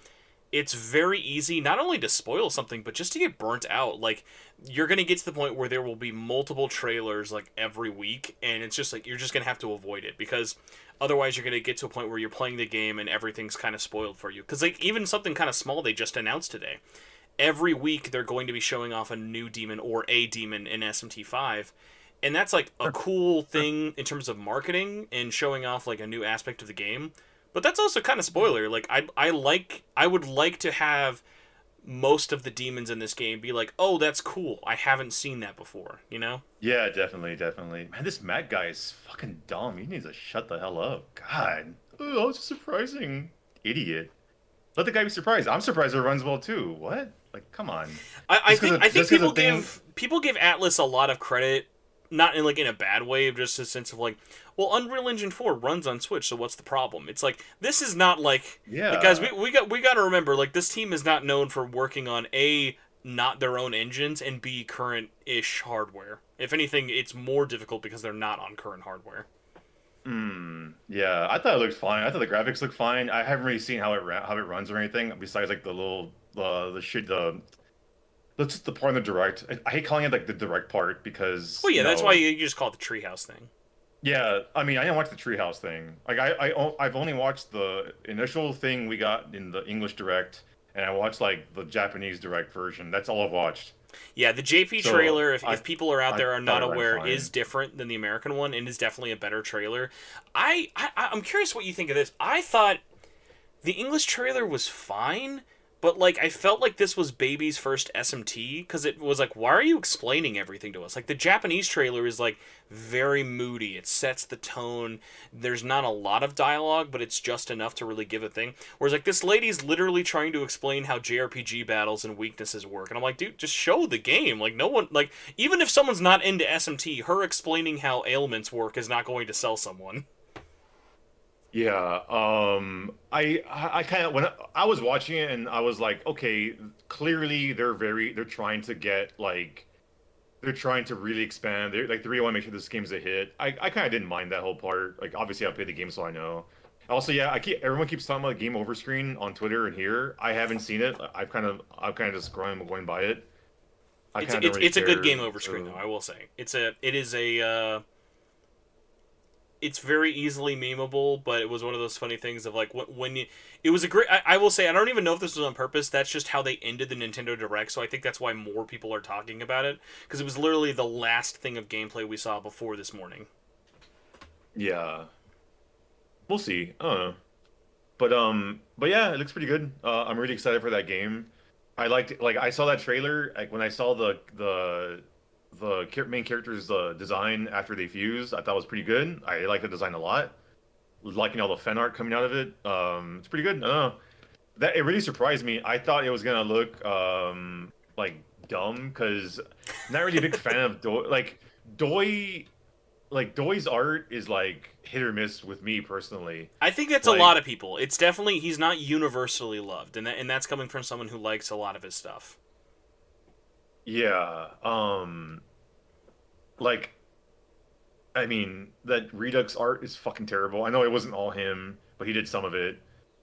it's very easy not only to spoil something but just to get burnt out. Like you're going to get to the point where there will be multiple trailers like every week and it's just like you're just going to have to avoid it because otherwise you're going to get to a point where you're playing the game and everything's kind of spoiled for you. Cuz like even something kind of small they just announced today. Every week they're going to be showing off a new demon or a demon in SMT 5. And that's like a cool thing in terms of marketing and showing off like a new aspect of the game. But that's also kind of spoiler. Like I would like to have most of the demons in this game be like, "Oh, that's cool. I haven't seen that before," you know? Yeah, definitely, definitely. Man, this Matt guy is fucking dumb. He needs to shut the hell up. God. Oh, it's surprising. Idiot. Let the guy be surprised. I'm surprised it runs well too. What? Like, come on. I think Just because of thing. people give Atlas a lot of credit, not in like in a bad way, just a sense of like, well, Unreal Engine 4 runs on Switch, so what's the problem? It's like this is not like guys, Yeah. we got to remember like this team is not known for working on A, not their own engines, and B, current-ish hardware. If anything, it's more difficult because they're not on current hardware. Yeah, I thought it looked fine. I thought the graphics looked fine. I haven't really seen how it runs or anything besides like the little the shit that's just the part in the direct. I hate calling it like the direct part because Well, yeah, that's why you just call it the treehouse thing. yeah, I mean I didn't watch the treehouse thing. Like I've only watched the initial thing we got in the English direct, and I watched like the Japanese direct version. That's all I've watched. Yeah, the JP So trailer, if people are out I there are thought not it ran aware, is fine. different than the American one and is definitely a better trailer. I'm curious what you think of this. I thought the English trailer was fine, but like I felt like this was Baby's first SMT because it was like, why are you explaining everything to us? Like the Japanese trailer is like very moody. It sets the tone. There's not a lot of dialogue, but it's just enough to really give a thing. Whereas like this lady's literally trying to explain how JRPG battles and weaknesses work, and I'm like, dude, just show the game. Like no one like even if someone's not into SMT, her explaining how ailments work is not going to sell someone. Yeah, I kind of when I was watching it and I was like, okay, clearly they're trying to get like they're trying to really expand. They really want to make sure this game's a hit. I kind of didn't mind that whole part. Like obviously I played the game so I know. Also, yeah, everyone keeps talking about the game over screen on Twitter and here. I haven't seen it. I've kind of just going by it. I It's kind of don't really it's a good care. game over screen though. So I will say it is a it's very easily memeable, but it was one of those funny things of like when you. It was a great. I will say I don't even know if this was on purpose. That's just how they ended the Nintendo Direct, so I think that's why more people are talking about it because it was literally the last thing of gameplay we saw before this morning. yeah, we'll see. I don't know. But yeah, it looks pretty good. I'm really excited for that game. I liked like I saw that trailer like when I saw the main character's design after they fused. I thought it was pretty good. I like the design a lot. Liking all the fan art coming out of it. It's pretty good. I don't know. That it really surprised me. I thought it was gonna look like dumb because not really a big fan of Doi Doi's art is like hit or miss with me personally. I think that's a Like lot of people. It's definitely he's not universally loved, and that's coming from someone who likes a lot of his stuff. yeah, like I mean that Redux art is fucking terrible. I know it wasn't all him, but he did some of it.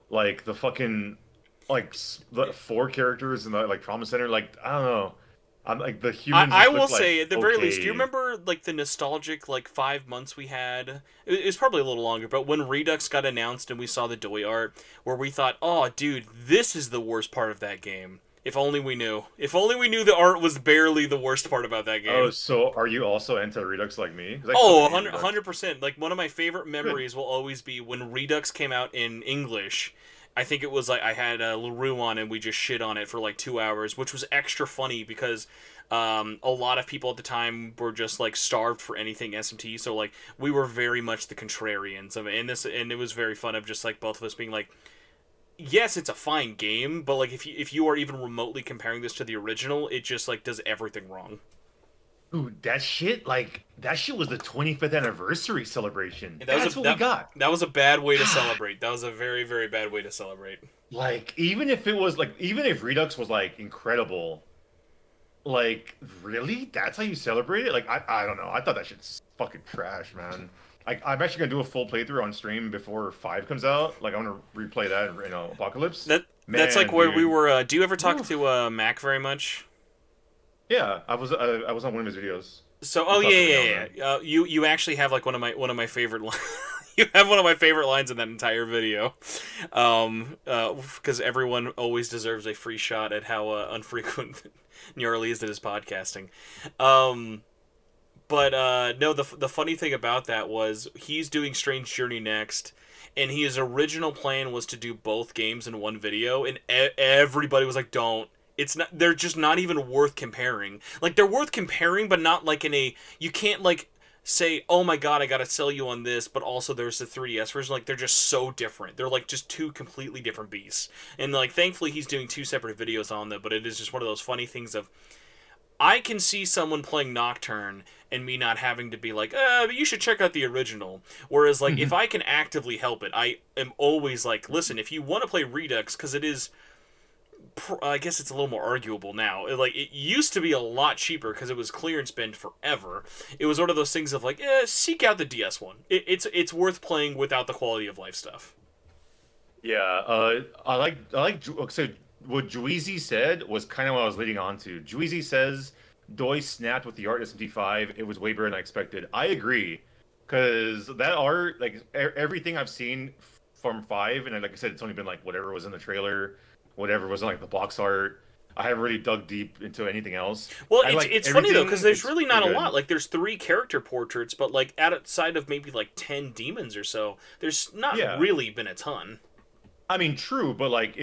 Like the fucking the four characters in the like trauma center. Like I don't know. I'm like the humans I just will look say, like at the very least, do you okay. remember like the nostalgic like 5 months we had? It was probably a little longer, but when Redux got announced and we saw the Doi art, where we thought, "Oh, dude, this is the worst part of that game." If only we knew. If only we knew the art was barely the worst part about that Oh, game. so are you also into Redux like me? Because I Oh, fucking hate 100, Redux. 100%. Like, one of my favorite Good. memories will always be when Redux came out in English, I think it was like I had LaRue on and we just shit on it for like 2 hours, which was extra funny because a lot of people at the time were just like starved for anything SMT. So like we were very much the contrarians of it, and it was very fun of just like both of us being like, yes, it's a fine game, but like if you are even remotely comparing this to the original, it just like does everything wrong. Dude, that shit was the 25th anniversary celebration. And That's what we got. that was a bad way to God. celebrate. That was a very very bad way to celebrate. Like, even if it was like, even if Redux was like incredible, like, really? That's how you celebrate it? Like, I don't know. I thought that shit's fucking trash, man. Like, I'm actually gonna do a full playthrough on stream before 5 comes out. Like, I'm gonna replay that in, Apocalypse. That's like Man, where we dude. were. Do you ever talk Whew. to Mac very much? Yeah, I was on one of his videos. So, We oh talked yeah, every now yeah, and yeah. then. You actually have like one of my favorite lines. You have one of my favorite lines in that entire video, because everyone always deserves a free shot at how unfrequent Gnarly is at his podcasting. Um, but no, the funny thing about that was he's doing Strange Journey next, and his original plan was to do both games in one video, and everybody was like, "Don't." It's not. They're just not even worth comparing. Like they're worth comparing, but not like in a. You can't like say, "Oh my god, I gotta sell you on this," but also there's the 3DS version. Like they're just so different. They're like just two completely different beasts. And like thankfully he's doing two separate videos on them. But it is just one of those funny things of I can see someone playing Nocturne and me not having to be like, but you should check out the original. Whereas, like, if I can actively help it, I am always like, listen, if you want to play Redux, because it is, I guess it's a little more arguable now. Like, it used to be a lot cheaper because it was clearance bin forever. It was one of those things of like, seek out the DS one. It's worth playing without the quality of life stuff. Yeah, so what Juizy said was kind of what I was leading on to. Juizy says Doi snapped with the art SMT 5. It was way better than I expected. I agree, because that art, like everything I've seen from 5, and like I said, it's only been like whatever was in the trailer, whatever was in like the box art. I haven't really dug deep into anything else. Well, I like it's funny though everything. because there's It's really not pretty a good. lot. Like there's 3 character portraits, but like outside of maybe like 10 demons or so, there's not Yeah, really been a ton. I mean, true, but like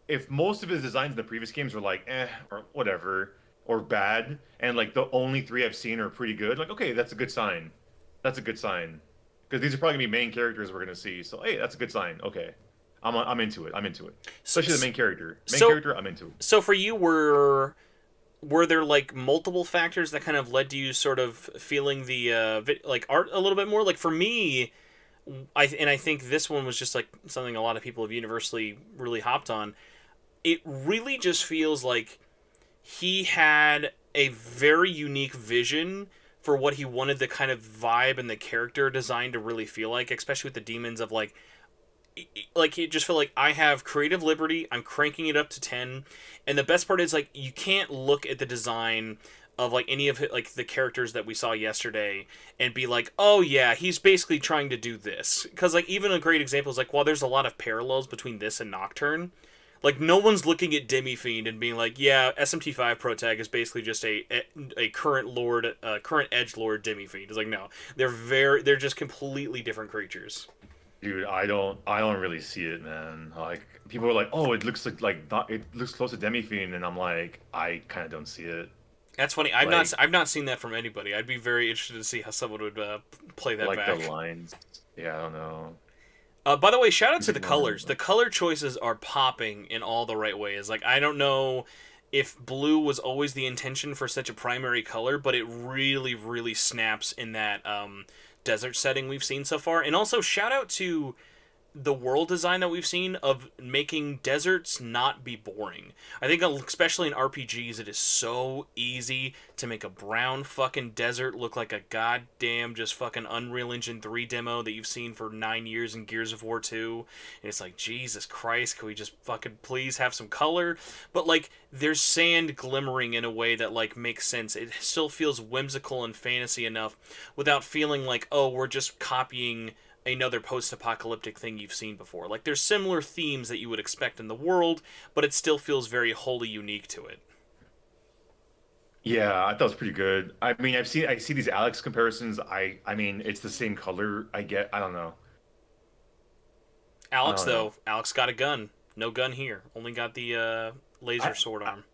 if most of his designs in the previous games were like or whatever or bad, and like the only 3 I've seen are pretty good, like okay, that's a good sign. That's a good sign because these are probably gonna be main characters we're gonna see. So hey, that's a good sign. Okay, I'm into it. I'm into it. So, Especially the main character. Main so, character, I'm into it. so for you, were there like multiple factors that kind of led to you sort of feeling the like art a little bit more? Like for me, I think this one was just like something a lot of people have universally really hopped on. It really just feels like he had a very unique vision for what he wanted the kind of vibe and the character design to really feel like, especially with the demons of like it just felt like I have creative liberty. I'm cranking it up to 10, and the best part is like you can't look at the design of like any of like the characters that we saw yesterday and be like, oh yeah, he's basically trying to do this. Because like even a great example is like while there's a lot of parallels between this and Nocturne, like no one's looking at Demi-Fiend and being like, yeah, SMT5 Protag is basically just a current lord, current edge lord Demi-Fiend. It's like no, they're just completely different creatures. Dude, I don't really see it, man. Like people are like, oh, it looks like not, it looks close to Demi-Fiend, and I'm like, I kind of don't see it. That's funny. Like I've not seen that from anybody. I'd be very interested to see how someone would play that like the back. lines. Yeah, I don't know. By the way, shout out He's to the ignoring colors. The them. color choices are popping in all the right ways. Like I don't know if blue was always the intention for such a primary color, but it really, really snaps in that desert setting we've seen so far. And also, shout out to the world design that we've seen of making deserts not be boring. I think especially in RPGs it is so easy to make a brown fucking desert look like a goddamn just fucking Unreal Engine 3 demo that you've seen for 9 years in Gears of War 2. And it's like, Jesus Christ, can we just fucking please have some color? But like there's sand glimmering in a way that like makes sense. It still feels whimsical and fantasy enough without feeling like, oh, we're just copying another post-apocalyptic thing you've seen before. Like there's similar themes that you would expect in the world, but it still feels very wholly unique to it. Yeah, I thought it was pretty good. I mean, I see these Alex comparisons. I mean, it's the same color. I don't know. I Alex, don't know. though, Alex got a gun. No gun here. Only got the laser I, sword I arm.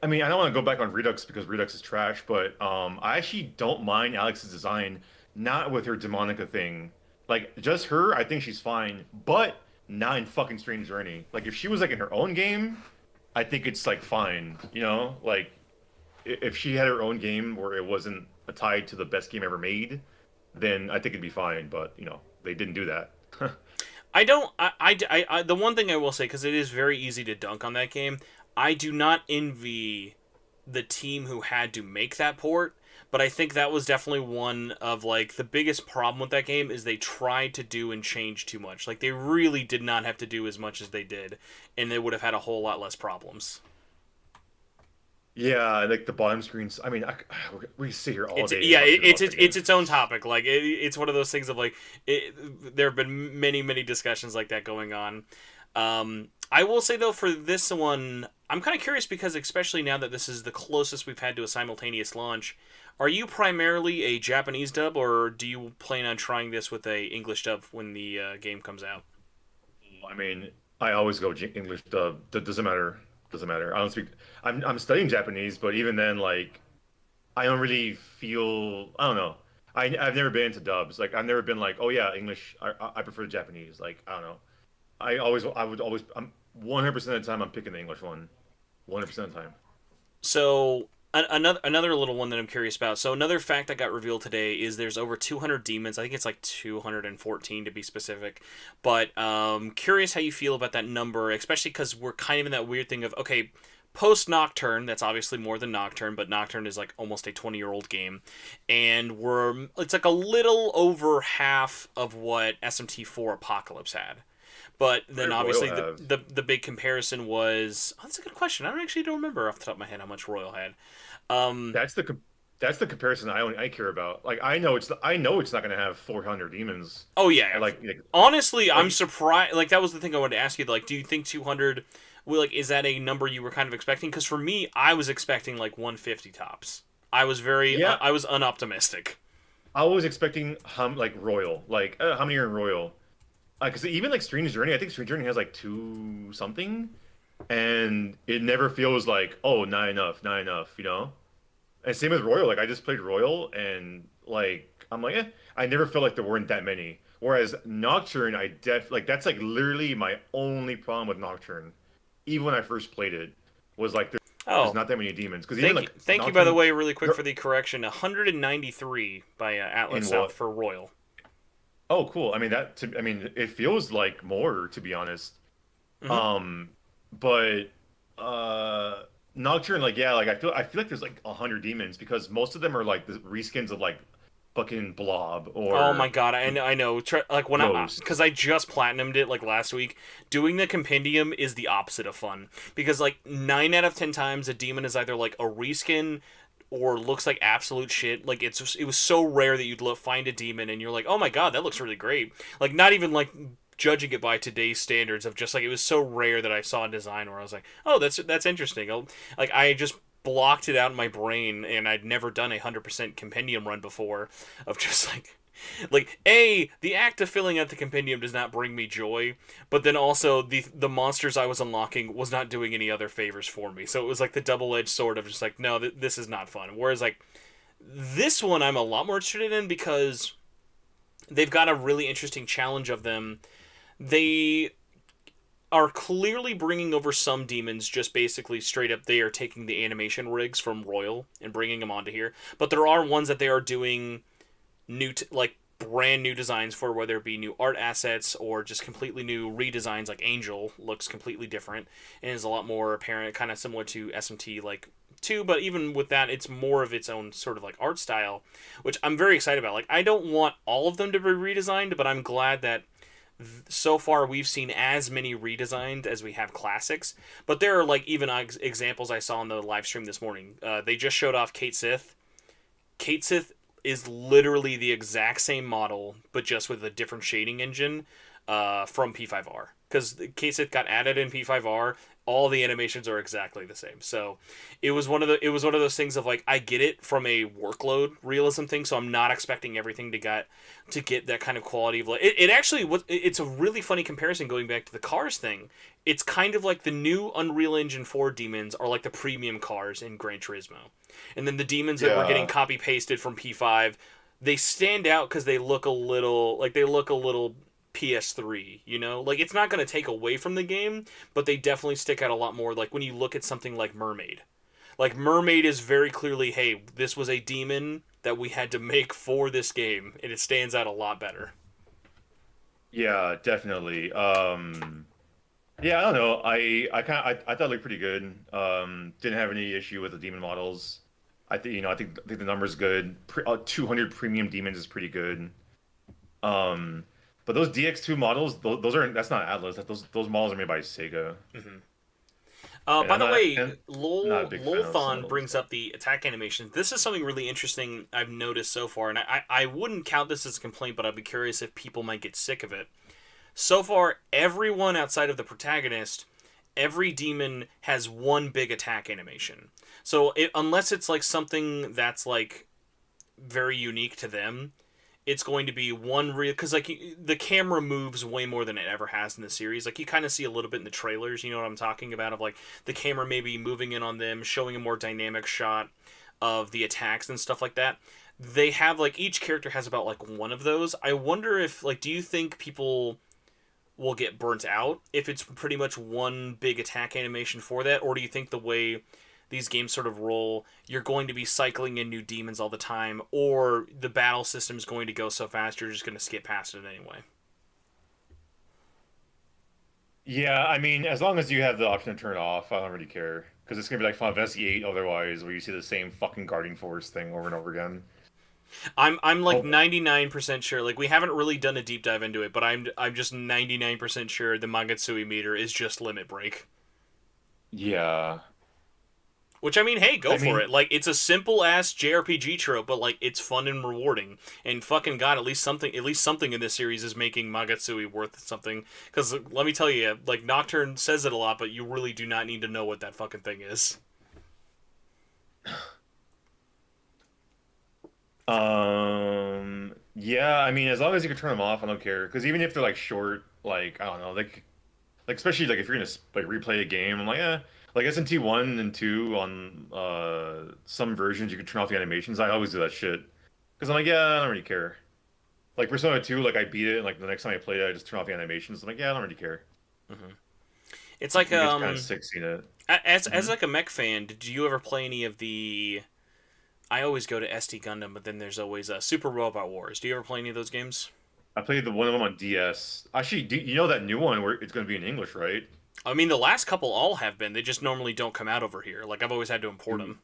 I mean I don't want to go back on Redux because Redux is trash, but I actually don't mind Alex's design, not with her Demonica thing. Like just her, I think she's fine, but not in fucking Strange Journey. Like if she was like in her own game, I think it's like fine, you know? Like if she had her own game where it wasn't tied to the best game ever made, then I think it'd be fine, but you know, they didn't do that. I don't. The one thing I will say, because it is very easy to dunk on that game, I do not envy the team who had to make that port. But I think that was definitely one of like the biggest problem with that game is they tried to do and change too much. Like they really did not have to do as much as they did, and they would have had a whole lot less problems. Yeah, like the bottom screens. I mean, we sit here all It's day yeah, talking about that it's game. its own topic. Like it's one of those things of like there have been many discussions like that going on. I will say though for this one, I'm kind of curious because especially now that this is the closest we've had to a simultaneous launch, are you primarily a Japanese dub or do you plan on trying this with a English dub when the game comes out? I mean, I always go English dub. Doesn't matter. Doesn't matter. I don't speak. I'm studying Japanese, but even then, like, I don't really feel. I don't know. I've never been into dubs. Like, I've never been like, oh yeah, English. I prefer Japanese. Like, I don't know. I would always. I'm 100% of the time I'm picking the English one. 100% of the time. So another little one that I'm curious about. So another fact that got revealed today is there's over 200 demons. I think it's like 214 to be specific. But curious how you feel about that number, especially because we're kind of in that weird thing of okay, post Nocturne. That's obviously more than Nocturne, but Nocturne is like almost a 20-year-old game, and it's like a little over half of what SMT4 Apocalypse had. But What then did Royal obviously have? the big comparison was that's a good question. I don't actually don't remember off the top of my head how much Royal had. Um, That's that's the comparison I care about. Like I know it's not gonna have 400 demons. oh yeah, Like honestly, I'm like surprised. Like that was the thing I wanted to ask you. Like, do you think 200? Well, like, is that a number you were kind of expecting? Because for me, I was expecting like 150 tops. yeah, I was unoptimistic. I was expecting like Royal. Like how many are in Royal? Because even like Strange Journey, I think Strange Journey has like two something, and it never feels like oh not enough, you know. And same with Royal. Like I just played Royal, and like I'm like I never felt like there weren't that many. Whereas Nocturne, like that's like literally my only problem with Nocturne. Even when I first played it, was like there's Oh, not that many demons. Because even like thank you by the Nocturne, way, really quick there- for the correction. 193 by Atlas in South what? for Royal. Oh, cool. I mean I mean it feels like more to be honest. Hmm. Um, but uh Nocturne, like yeah, like I feel like there's like 100 demons because most of them are like the reskins of like fucking Blob Oh my or god, I know. Like when because Ghost. I just platinumed it like last week. Doing the compendium is the opposite of fun because like 9 out of 10 times a demon is either like a reskin or looks like absolute shit. Like it was so rare that you'd find a demon and you're like, oh my god, that looks really great. Like not even like judging it by today's standards of just like it was so rare that I saw a design where I was like, oh that's interesting. Like I just blocked it out in my brain and I'd never done 100% compendium run before of just like the act of filling out the compendium does not bring me joy, but then also the monsters I was unlocking was not doing any other favors for me, so it was like the double-edged sword of just like no this is not fun, whereas like this one I'm a lot more interested in because they've got a really interesting challenge of them. They are clearly bringing over some demons just basically straight up they are taking the animation rigs from Royal and bringing them onto here, but there are ones that they are doing like brand new designs for, whether it be new art assets or just completely new redesigns. Like Angel looks completely different and is a lot more apparent, kind of similar to SMT like 2, but even with that it's more of its own sort of like art style, which I'm very excited about. Like I don't want all of them to be redesigned, but I'm glad that so far we've seen as many redesigned as we have classics. But there are like even examples I saw on the live stream this morning. They just showed off Kate Sith. Kate Sith is literally the exact same model, but just with a different shading engine. from P5R, because in case it got added in P5R, all the animations are exactly the same. So it was one of those things of like, I get it from a workload realism thing, so I'm not expecting everything to get that kind of quality of like it actually it's a really funny comparison going back to the cars thing. It's kind of like the new Unreal Engine 4 demons are like the premium cars in Gran Turismo. And then the demons that were getting copy pasted from P5, they stand out because they look a little PS3, you know? Like, it's not going to take away from the game, but they definitely stick out a lot more. Like, when you look at something like Mermaid. Like, Mermaid is very clearly, hey, this was a demon that we had to make for this game, and it stands out a lot better. Yeah, definitely. Yeah, I don't know. I thought it looked pretty good. Didn't have any issue with the demon models. I think the number's good. 200 premium demons is pretty good. But those DX2 models, that's not Atlas. Those models are made by Sega. Mm-hmm. And By I'm the not, way, and not a big fan of some Lolthon of those. brings up the attack animation. This is something really interesting I've noticed so far, and I wouldn't count this as a complaint, but I'd be curious if people might get sick of it. So far, everyone outside of the protagonist, every demon has one big attack animation. So unless it's like something that's like very unique to them, it's going to be one real, because like the camera moves way more than it ever has in the series. Like you kind of see a little bit in the trailers, you know what I'm talking about, of like the camera maybe moving in on them, showing a more dynamic shot of the attacks and stuff like that. They have like each character has about like one of those. I wonder if like, do you think people will get burnt out if it's pretty much one big attack animation for that, or do you think the way these games sort of roll, you're going to be cycling in new demons all the time, or the battle system's going to go so fast you're just going to skip past it anyway? Yeah, I mean, as long as you have the option to turn it off, I don't really care. Because it's gonna be like Final Fantasy 8 otherwise, where you see the same fucking Guardian Force thing over and over again. I'm like Hope. 99% sure. Like we haven't really done a deep dive into it, but I'm just 99% sure the Magatsuhi meter is just limit break. Yeah. Which I mean, hey, go I for mean, it. Like it's a simple ass JRPG trope, but like it's fun and rewarding. And fucking god, at least something in this series is making Magatsuhi worth something. Because let me tell you, like Nocturne says it a lot, but you really do not need to know what that fucking thing is. yeah, I mean, as long as you can turn them off, I don't care. Because even if they're like short, like I don't know, like especially like if you're gonna like replay a game, I'm like, like SMT 1 and 2 on some versions you can turn off the animations. I always do that shit because I'm like, yeah, I don't really care. Like Persona 2, like I beat it, and like the next time I play it, I just turn off the animations. I'm like, yeah, I don't really care. Hmm. It's like It gets kind of sick seeing it. as Hmm. like a mech fan, did you ever play any of the? I always go to SD Gundam, but then there's always Super Robot Wars. Do you ever play any of those games? I played the one of them on DS. Actually, you know that new one where it's going to be in English, right? I mean, the last couple all have been. They just normally don't come out over here. Like I've always had to import Dude, them.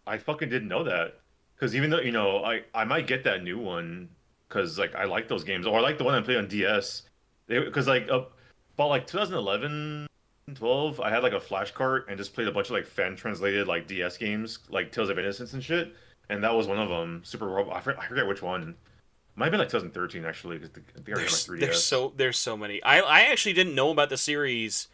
I fucking didn't know that. Because even though, I might get that new one because like I like those games, or I like the one I played on DS. Because like about like 2011, 12, I had like a flash cart and just played a bunch of like fan translated like DS games, like Tales of Innocence and shit. And that was one of them. Super Robot. I forget which one. Might have been like 2013 actually, because I think I got my There's so many. I actually didn't know about the series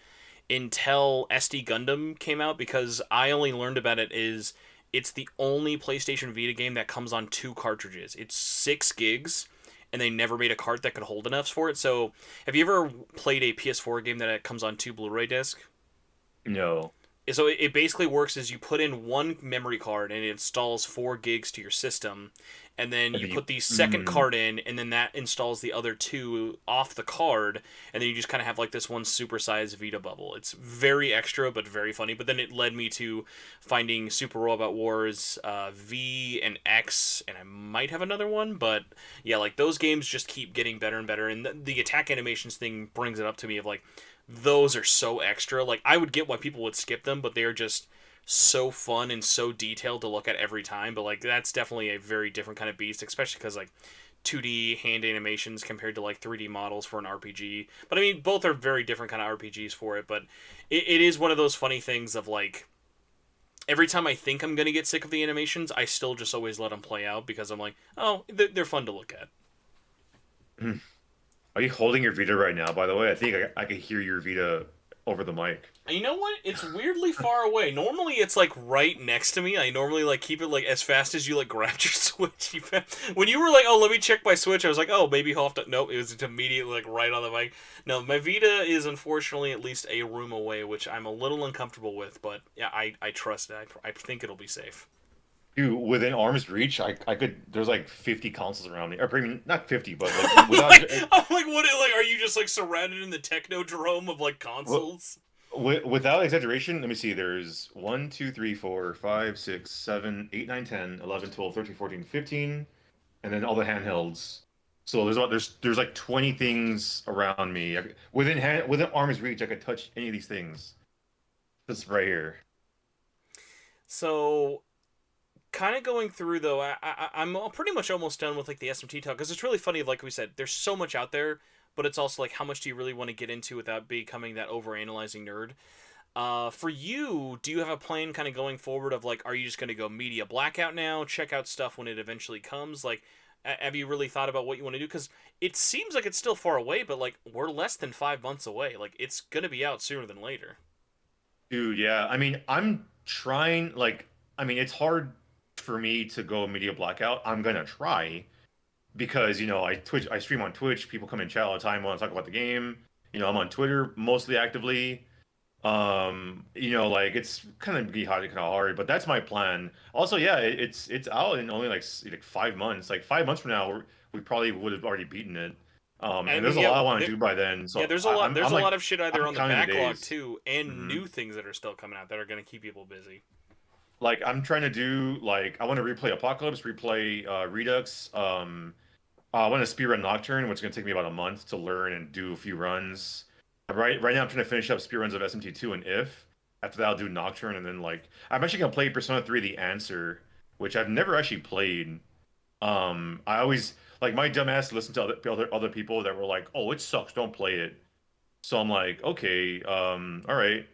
until SD Gundam came out, because I only learned about it is it's the only PlayStation Vita game that comes on two cartridges. It's 6 gigs, and they never made a cart that could hold enough for it. So, have you ever played a PS4 game that comes on two Blu-ray discs? No. So it basically works as you put in one memory card and it installs 4 gigs to your system, and then And you then you, put the second mm, card in, and then that installs the other two off the card, and then you just kind of have like this one supersized Vita bubble. It's very extra but very funny. But then it led me to finding Super Robot Wars V and X, and I might have another one, but yeah, like those games just keep getting better and better, and the attack animations thing brings it up to me of like those are so extra. Like I would get why people would skip them, but they're just so fun and so detailed to look at every time. But like that's definitely a very different kind of beast, especially because like 2D hand animations compared to like 3D models for an RPG. But I mean, both are very different kind of RPGs for it. But it is one of those funny things of like every time I think I'm gonna get sick of the animations, I still just always let them play out because I'm like, oh, they're fun to look at. Are you holding your Vita right now, by the way? I think I could hear your Vita over the mic. And you know what? It's weirdly far away. Normally, it's like right next to me. I normally like keep it like as fast as you like grabbed your Switch. When you were like, "Oh, let me check my Switch," I was like, "Oh, maybe he'll have to." Nope, it was immediately like right on the mic. No, my Vita is unfortunately at least a room away, which I'm a little uncomfortable with. But yeah, I trust it. I think it'll be safe. Dude, within arm's reach, I could. There's like 50 consoles around me. Or I mean, not 50, but like without. I'm like, what? Like, are you just like surrounded in the technodrome of like consoles? Without exaggeration, let me see. There's 1, 2, 3, 4, 5, 6, 7, 8, 9, 10, 11, 12, 13, 14, 15, and then all the handhelds. So there's like 20 things around me. Within arm's reach, I could touch any of these things. This right here. So kind of going through though, I'm pretty much almost done with like the SMT talk because it's really funny. Like we said, there's so much out there, but it's also like how much do you really want to get into without becoming that over analyzing nerd? For you, do you have a plan kind of going forward of like, are you just going to go media blackout now, check out stuff when it eventually comes? Like, have you really thought about what you want to do? Because it seems like it's still far away, but like we're less than 5 months away. Like it's going to be out sooner than later. Dude, yeah. I mean, I'm trying, like, I mean, it's hard for me to go media blackout. I'm gonna try because, I stream on Twitch. People come in chat all the time, want to talk about the game. I'm on Twitter mostly actively. Like it's kind of be hard, kind of hard, but that's my plan. Also, yeah, it's out in only like 5 months. Like 5 months from now, we probably would have already beaten it. I And mean, there's a yeah, lot I want to do by then. yeah. So There's a lot. There's I'm a like lot of shit either I'm on the counting the backlog days. too, and Mhm. new things that are still coming out that are going to keep people busy. Like I'm trying to do like I want to replay Apocalypse, replay Redux. I want to speedrun Nocturne, which is gonna take me about a month to learn and do a few runs. Right now, I'm trying to finish up speedruns of SMT 2 and If. After that, I'll do Nocturne, and then like I'm actually gonna play Persona 3: The Answer, which I've never actually played. I always like my dumbass listened to other people that were like, "Oh, it sucks, don't play it." So I'm like, okay, all right.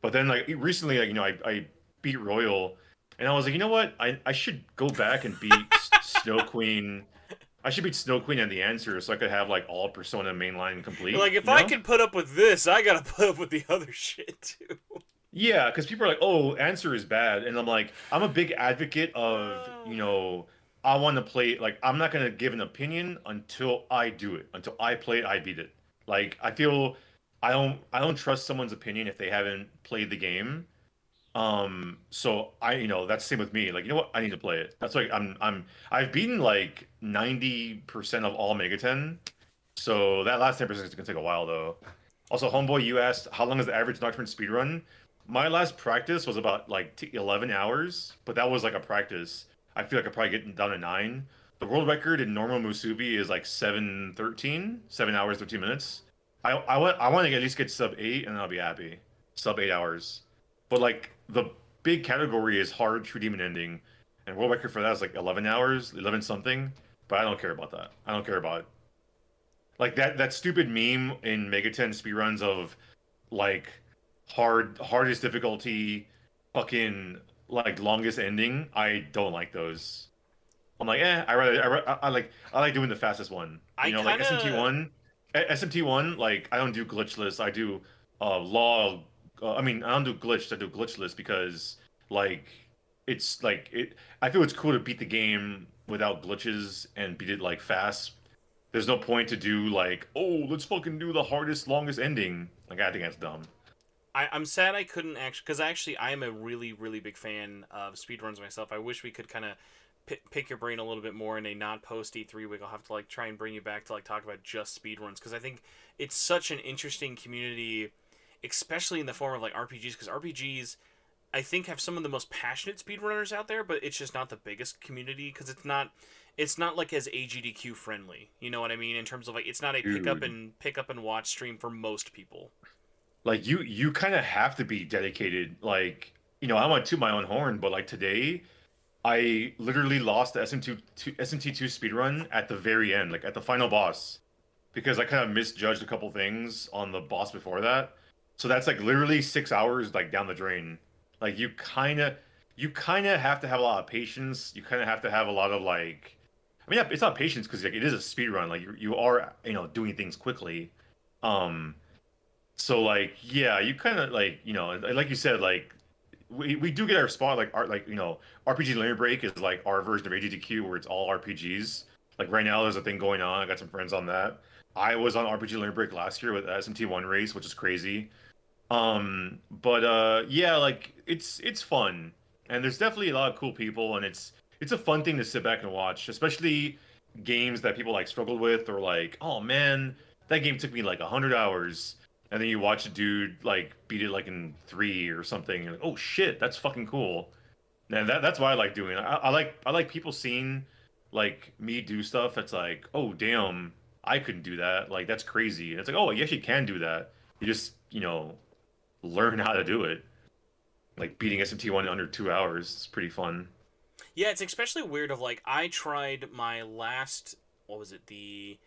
But then like recently, like I beat Royal, and I was like, you know what? I should go back and beat Snow Queen. I should beat Snow Queen and the Answer so I could have like all Persona mainline complete. Like if I can put up with this, I gotta put up with the other shit too. Yeah, because people are like, oh, Answer is bad, and I'm like, I'm a big advocate of I want to play. Like I'm not gonna give an opinion until I do it. Until I play it, I beat it. Like I feel I don't trust someone's opinion if they haven't played the game. So that's the same with me. Like, you know what? I need to play it. That's like I've beaten like 90% of all Megaten. So that last 10% is gonna take a while though. Also, homeboy, you asked how long is the average Nocturne speedrun? My last practice was about like 11 hours, but that was like a practice. I feel like I probably get down to 9. The world record in normal Musubi is like 7:13, 7 hours 13 minutes. I want to at least get sub 8 and then I'll be happy. Sub 8 hours. But like the big category is hard true demon ending, and world record for that is like 11 hours, 11 something. But I don't care about that. I don't care about like that stupid meme in Megaten speedruns of like hardest difficulty, fucking like longest ending. I don't like those. I'm like, I like doing the fastest one. I Like kind SMT of one, SMT one. Like I don't do glitchless. I do law. I mean, I don't do glitched. I do glitchless because like it's like it. I feel it's cool to beat the game without glitches and beat it like fast. There's no point to do like, oh, let's fucking do the hardest, longest ending. Like I think that's dumb. I'm sad I couldn't actually because actually I am a really really big fan of speedruns myself. I wish we could kind of pick your brain a little bit more in a not post E3 week. I'll have to like try and bring you back to like talk about just speedruns because I think it's such an interesting community, especially in the form of like RPGs because RPGs I think have some of the most passionate speedrunners out there, but it's just not the biggest community because it's not like as AGDQ friendly. You know what I mean? In terms of like it's not a Dude. pick up and watch stream for most people. Like you kind of have to be dedicated. Like, I want to toot my own horn, but like today, I literally lost the SMT2 speedrun at the very end, like at the final boss, because I kind of misjudged a couple things on the boss before that. So that's like literally 6 hours like down the drain. Like you kind of have to have a lot of patience. You kind of have to have a lot of like I mean, yeah, it's not patience because like it is a speed run. Like you are doing things quickly. Um, so like yeah, you kind of like you said like we do get our spot like art like RPG Limit Break is like our version of AGDQ where it's all RPGs. Like right now there's a thing going on. I got some friends on that. I was on RPG Limit Break last year with SMT One race, which is crazy. But yeah, like it's fun, and there's definitely a lot of cool people, and it's a fun thing to sit back and watch, especially games that people like struggled with, or like, oh man, that game took me like 100 hours, and then you watch a dude like beat it like in three or something, and you're like, oh shit, that's fucking cool. And that's what I like doing. I like people seeing like me do stuff that's like, oh damn, I couldn't do that. Like that's crazy. And it's like, oh, you actually can do that. You just, learn how to do it. Like beating SMT1 in under 2 hours. It's pretty fun. Yeah, it's especially weird. Of like, I tried my last. What was it? The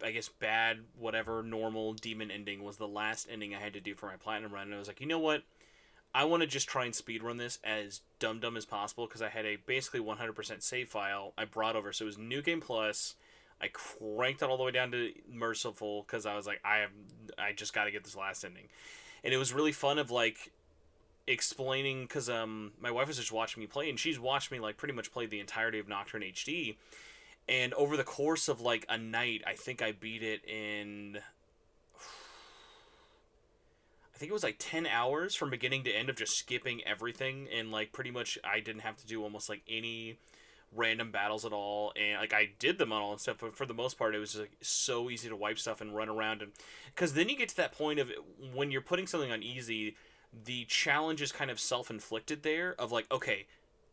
I guess bad whatever normal demon ending was the last ending I had to do for my platinum run, and I was like, you know what? I want to just try and speedrun this as dumb as possible because I had a basically 100% save file I brought over. So it was New Game Plus. I cranked it all the way down to Merciful because I was like, I just got to get this last ending, and it was really fun of like explaining because my wife was just watching me play and she's watched me like pretty much play the entirety of Nocturne HD, and over the course of like a night, I think I beat it in I think it was like 10 hours from beginning to end of just skipping everything, and like pretty much I didn't have to do almost like any random battles at all, and like I did them all and stuff, but for the most part it was just like so easy to wipe stuff and run around, and because then you get to that point of when you're putting something on easy, the challenge is kind of self-inflicted there of like, okay,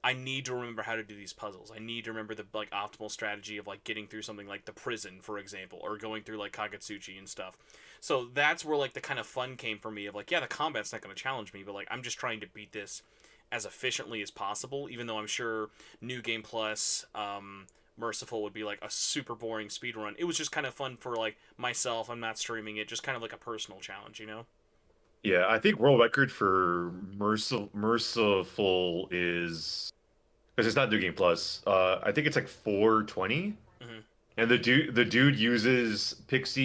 I need to remember how to do these puzzles. I need to remember the like optimal strategy of like getting through something like the prison, for example, or going through like Kagetsuchi and stuff. So that's where like the kind of fun came for me of like, yeah, the combat's not going to challenge me, but like I'm just trying to beat this as efficiently as possible. Even though I'm sure New Game Plus, Merciful would be like a super boring speed run. It was just kind of fun for like myself. I'm not streaming it, just kind of like a personal challenge, you know. Yeah, I think world record for Merciful is because it's not New Game Plus. I think it's like 420. Mm-hmm. And the dude uses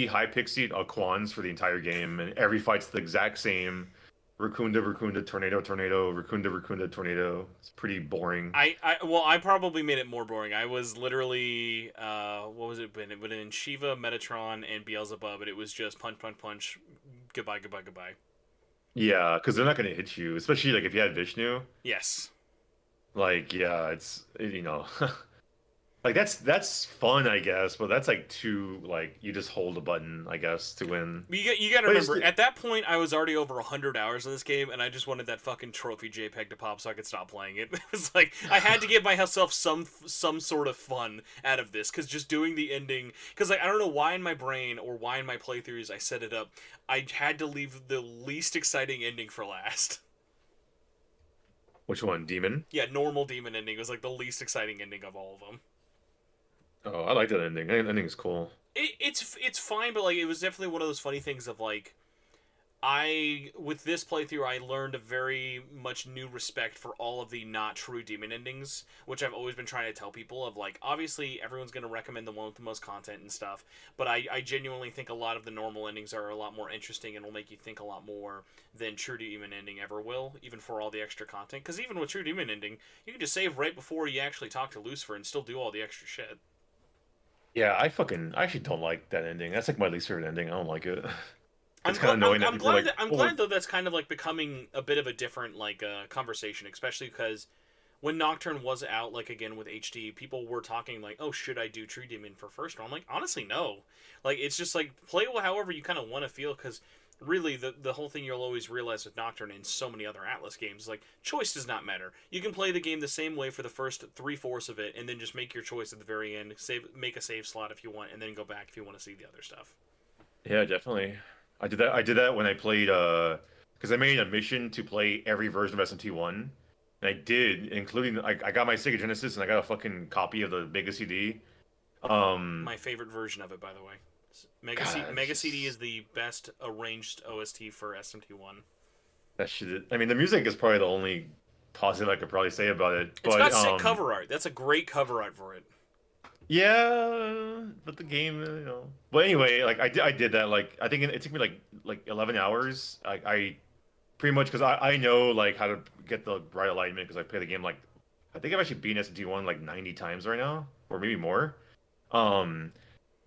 high pixie Quans for the entire game, and every fight's the exact same. Raccoonda, Raccoonda, Tornado, Tornado, Raccoonda, Raccoonda, Tornado. It's pretty boring. I probably made it more boring. I was literally what was it been? It would have been Shiva, Metatron, and Beelzebub, and it was just punch, punch, punch, goodbye, goodbye, goodbye. Yeah, because they're not gonna hit you, especially like if you had Vishnu. Yes. Like, yeah, like that's fun, I guess, but that's like too like you just hold a button, I guess, to win. You got to remember, at that point, I was already over 100 hours in this game, and I just wanted that fucking trophy JPEG to pop so I could stop playing it. It was like I had to give myself some sort of fun out of this, because just doing the ending, because like I don't know why in my brain or why in my playthroughs I set it up, I had to leave the least exciting ending for last. Which one, Demon? Yeah, normal demon ending was like the least exciting ending of all of them. Oh, I like that ending. That ending is cool. It's fine, but like it was definitely one of those funny things of like with this playthrough I learned a very much new respect for all of the not true demon endings, which I've always been trying to tell people of like obviously everyone's gonna recommend the one with the most content and stuff, but I genuinely think a lot of the normal endings are a lot more interesting and will make you think a lot more than true demon ending ever will, even for all the extra content. Because even with true demon ending, you can just save right before you actually talk to Lucifer and still do all the extra shit. Yeah, I actually don't like that ending. That's like my least favorite ending. I don't like it. I'm, It's kind of gl- annoying that I'm people are glad like, I'm oh, glad though that's kind of like becoming a bit of a different like conversation, especially because when Nocturne was out, like again with HD, people were talking like, "Oh, should I do True Demon for first round?" I'm like, honestly, no. Like it's just like play however you kind of want to feel, because really the whole thing you'll always realize with Nocturne and so many other Atlas games is like choice does not matter. You can play the game the same way for the first 3/4 of it, and then just make your choice at the very end. Make a save slot if you want, and then go back if you want to see the other stuff. yeah, definitely. I did that when I played because I made a mission to play every version of SMT1. And I did, including I got my Sega Genesis and I got a fucking copy of the Mega CD. My favorite version of it, by the way. God, Mega CD is the best arranged OST for SMT1. that shit. I mean, the music is probably the only positive I could probably say about it. It's But got sick cover art. That's a great cover art for it. Yeah, but the game, But anyway, like I did that. Like I think it took me like 11 hours. I pretty much because I know like how to get the right alignment because I play the game like I think I've actually beaten SMT one like 90 times right now or maybe more. Um,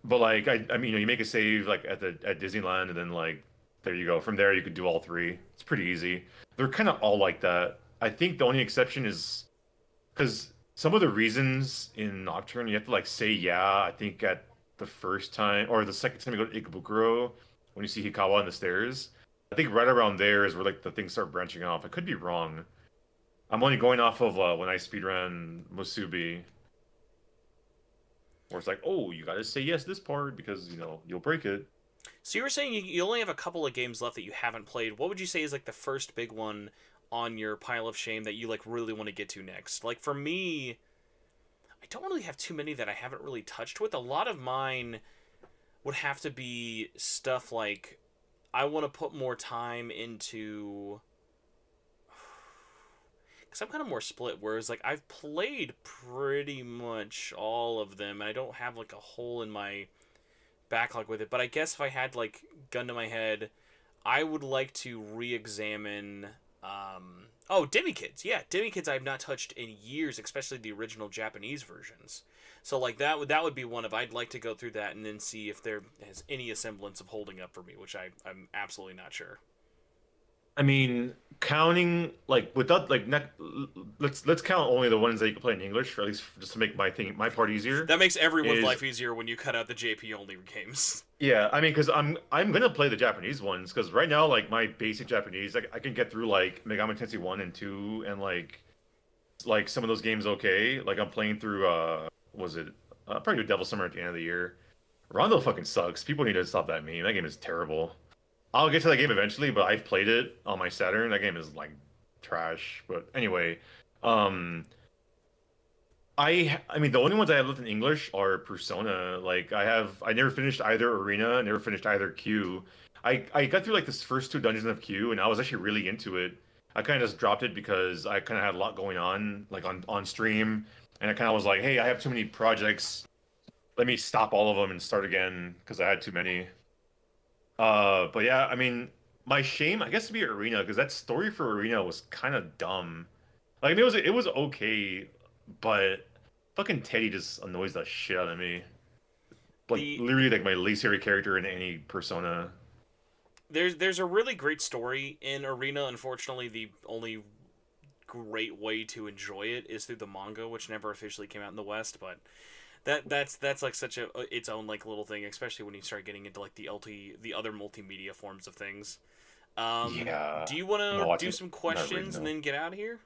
but like I mean you make a save like at Disneyland and then like there you go. From there you could do all three. It's pretty easy. They're kind of all like that. I think the only exception is because some of the reasons in Nocturne, you have to like say yeah, I think at the first time or the second time you go to Ikebukuro when you see Hikawa on the stairs. I think right around there is where like the things start branching off. I could be wrong. I'm only going off of when I speedrun Musubi, where it's like, oh, you gotta say yes this part because you'll break it. So you were saying you only have a couple of games left that you haven't played. What would you say is like the first big one on your pile of shame that you like really want to get to next? Like for me, I don't really have too many that I haven't really touched with. A lot of mine would have to be stuff like I want to put more time into because I'm kind of more split. Whereas like I've played pretty much all of them, and I don't have like a hole in my backlog with it. But I guess if I had like gun to my head, I would like to re-examine. Demi Kids. Yeah, Demi Kids I've not touched in years, especially the original Japanese versions. So like that would be one of I'd like to go through that and then see if there has any semblance of holding up for me, which I'm absolutely not sure. I mean, counting like without like not, let's count only the ones that you can play in English, or at least just to make my part easier. That makes everyone's Is life easier when you cut out the JP only games. Yeah, I mean, because I'm gonna play the Japanese ones because right now, like my basic Japanese, like I can get through like Megami Tensei 1 and 2 and like some of those games okay. Like I'm playing through was it probably do Devil Summer at the end of the year. Rondo fucking sucks. People need to stop that meme. That game is terrible. I'll get to that game eventually, but I've played it on my Saturn. That game is like trash. But anyway, um I mean the only ones I have left in English are Persona. Like I never finished either Arena, never finished either Q. I got through like this first two dungeons of Q and I was actually really into it. I kind of just dropped it because I kind of had a lot going on like on stream and I kind of was like, "Hey, I have too many projects. Let me stop all of them and start again because I had too many." But yeah, I mean, my shame I guess to be Arena because that story for Arena was kind of dumb. Like I mean, it was okay, but fucking Teddy just annoys the shit out of me. Like The literally like my least favorite character in any Persona. there's a really great story in Arena. Unfortunately, the only great way to enjoy it is through the manga, which never officially came out in the West. But that's like such a its own like little thing, especially when you start getting into like the other multimedia forms of things. Yeah. Do you want I'm not to do watching. some I'm not reading questions and though. then get out of here?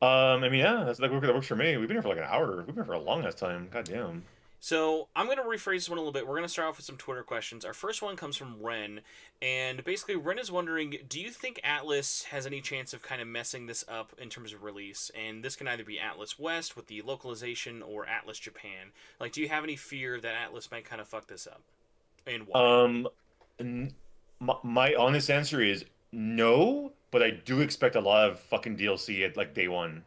I mean, yeah, that works for me. We've been here for like an hour. We've been here for a long ass time. God damn. So I'm going to rephrase this one a little bit. We're going to start off with some Twitter questions. Our first one comes from Ren, and basically Ren is wondering, do you think Atlas has any chance of kind of messing this up in terms of release? And this can either be Atlas West with the localization or Atlas Japan. Like, do you have any fear that Atlas might kind of fuck this up, and why? Um, n my honest answer is no, but I do expect a lot of fucking DLC at like day one.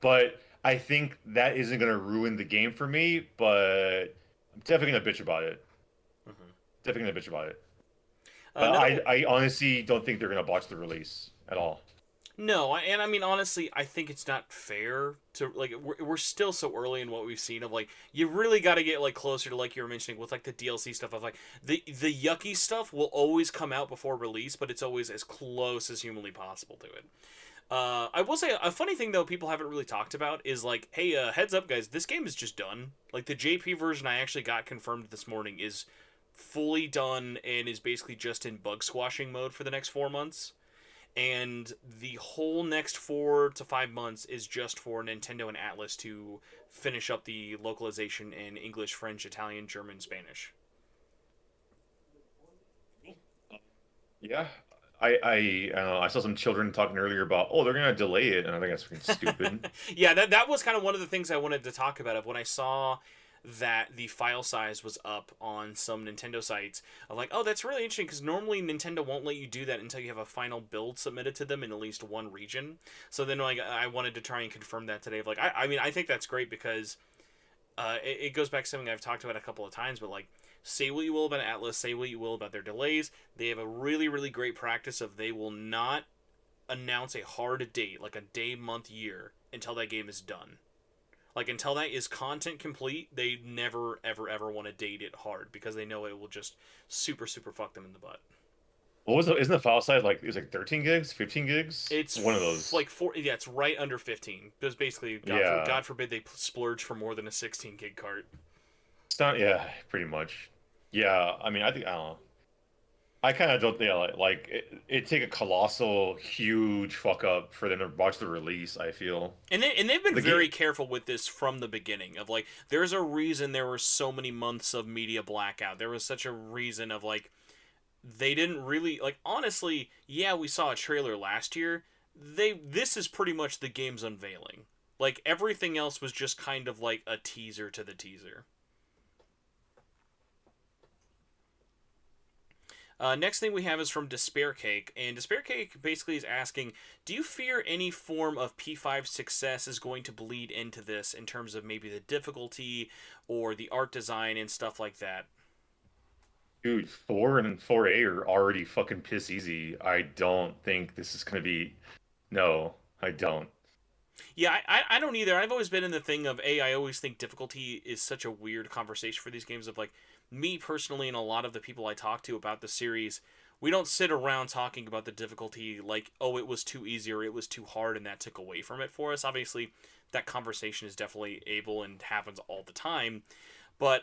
But I think that isn't gonna ruin the game for me, but I'm definitely gonna bitch about it. Mm-hmm. Definitely gonna bitch about it. But Another I honestly don't think they're gonna botch the release at all. No, and I mean honestly, I think it's not fair to like we're still so early in what we've seen of like you really got to get like closer to like you were mentioning with like the DLC stuff of like the yucky stuff will always come out before release, but it's always as close as humanly possible to it. I will say a funny thing though people haven't really talked about is like, hey, heads up guys, this game is just done. Like the JP version I actually got confirmed this morning is fully done and is basically just in bug squashing mode for the next 4 months, and the whole next 4 to 5 months is just for Nintendo and Atlas to finish up the localization in English, French, Italian, German, Spanish. Yeah. I saw some children talking earlier about, oh, they're gonna delay it, and I think that's freaking stupid. Yeah, that was kind of one of the things I wanted to talk about. Of when I saw that the file size was up on some Nintendo sites, I'm like, oh, that's really interesting because normally Nintendo won't let you do that until you have a final build submitted to them in at least one region. So then, like, I wanted to try and confirm that today. Of like, I mean, I think that's great because it goes back to something I've talked about a couple of times, but like, say what you will about Atlas, say what you will about their delays, they have a really, really great practice of they will not announce a hard date, like a day, month, year, until that game is done. Like, until that is content complete, they never, ever, ever want to date it hard because they know it will just super, super fuck them in the butt. What was the, isn't the file size like, it was like 13 gigs, 15 gigs? It's One of those. like four. Yeah, it's right under 15. Because basically, Yeah. God forbid they splurge for more than a 16 gig cart. It's not, yeah, pretty much. Yeah, I mean, I don't know. I kind of don't, yeah, like it take a colossal, huge fuck up for them to watch the release, I feel. And they've been The game, very careful with this from the beginning. Of like, there's a reason there were so many months of media blackout. There was such a reason of like, they didn't really like. Honestly, yeah, we saw a trailer last year. This is pretty much the game's unveiling. Like everything else was just kind of like a teaser to the teaser. Next thing we have is from Despair Cake, and Despair Cake basically is asking, do you fear any form of P5 success is going to bleed into this in terms of maybe the difficulty or the art design and stuff like that? dude, 4 and 4A are already fucking piss easy. I don't think this is gonna be, no, I don't. Yeah, I don't either. I've always been in the thing of, I always think difficulty is such a weird conversation for these games of like, me personally and a lot of the people I talk to about the series, we don't sit around talking about the difficulty like, oh, it was too easy or it was too hard and that took away from it for us. Obviously, that conversation is definitely able and happens all the time. But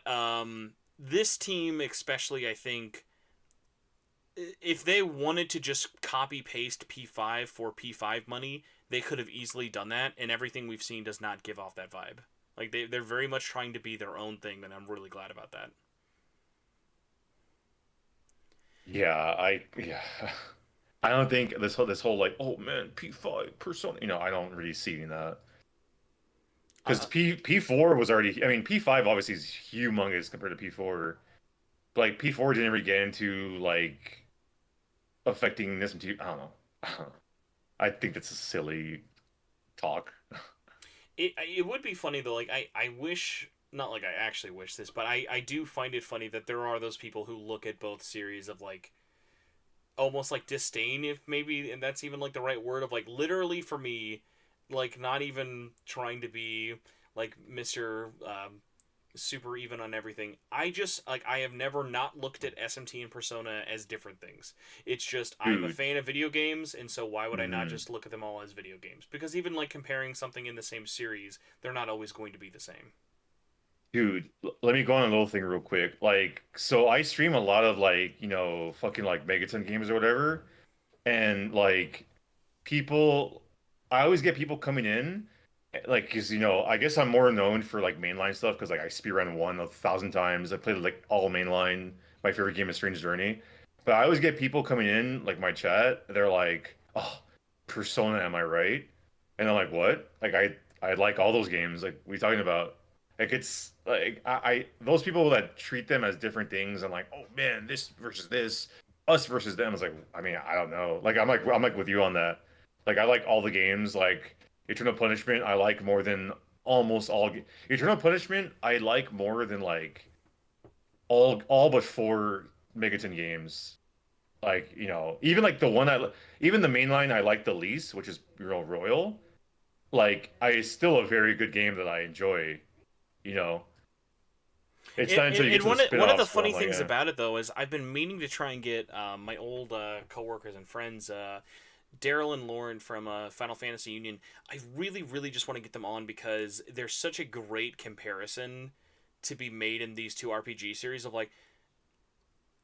this team, especially, I think, if they wanted to just copy paste P5 for P5 money, they could have easily done that, and everything we've seen does not give off that vibe. Like they're very much trying to be their own thing, and I'm really glad about that. Yeah, yeah. I don't think this whole like, oh man, P5 Persona, I don't really see that. Because Uh, P4 was already, I mean, P5 obviously is humongous compared to P4. But like P4 didn't really get into like affecting this MT. I don't know. I think that's a silly talk. it would be funny though. Like I wish, not like I actually wish this, but I do find it funny that there are those people who look at both series of like almost like disdain, if maybe, and that's even like the right word of like literally for me, like not even trying to be like Mr. Super even on everything. I just like I have never not looked at SMT and Persona as different things. It's just I'm a Dude. fan of video games, and so why would I not Mhm. just look at them all as video games? Because even like comparing something in the same series, they're not always going to be the same. Dude, let me go on a little thing real quick. Like, so I stream a lot of like, fucking like Megaton games or whatever. And like people, I always get people coming in, like, because I guess I'm more known for like mainline stuff because like I speedrun one 1,000 times. I played like all mainline. My favorite game is Strange Journey, but I always get people coming in like my chat. They're like, "Oh, Persona, am I right?" And I'm like, "What?" Like I like all those games. Like we talking about. Like it's like I those people that treat them as different things and like, oh man, this versus this, us versus them. Is like, I mean, I don't know. Like I'm like with you on that. Like I like all the games. Like Eternal Punishment, I like more than almost all. Eternal Punishment, I like more than like all but four Megaton games. Like even like the one even the main line I like the least, which is Royal. Like I still a very good game that I enjoy. You know, it's not until you get And to the one of the spin-offs where funny I'm like, things eh. about it though is I've been meaning to try and get my old coworkers and friends, Daryl and Lauren from Final Fantasy Union. I really, really just want to get them on because there's such a great comparison to be made in these two RPG series of like,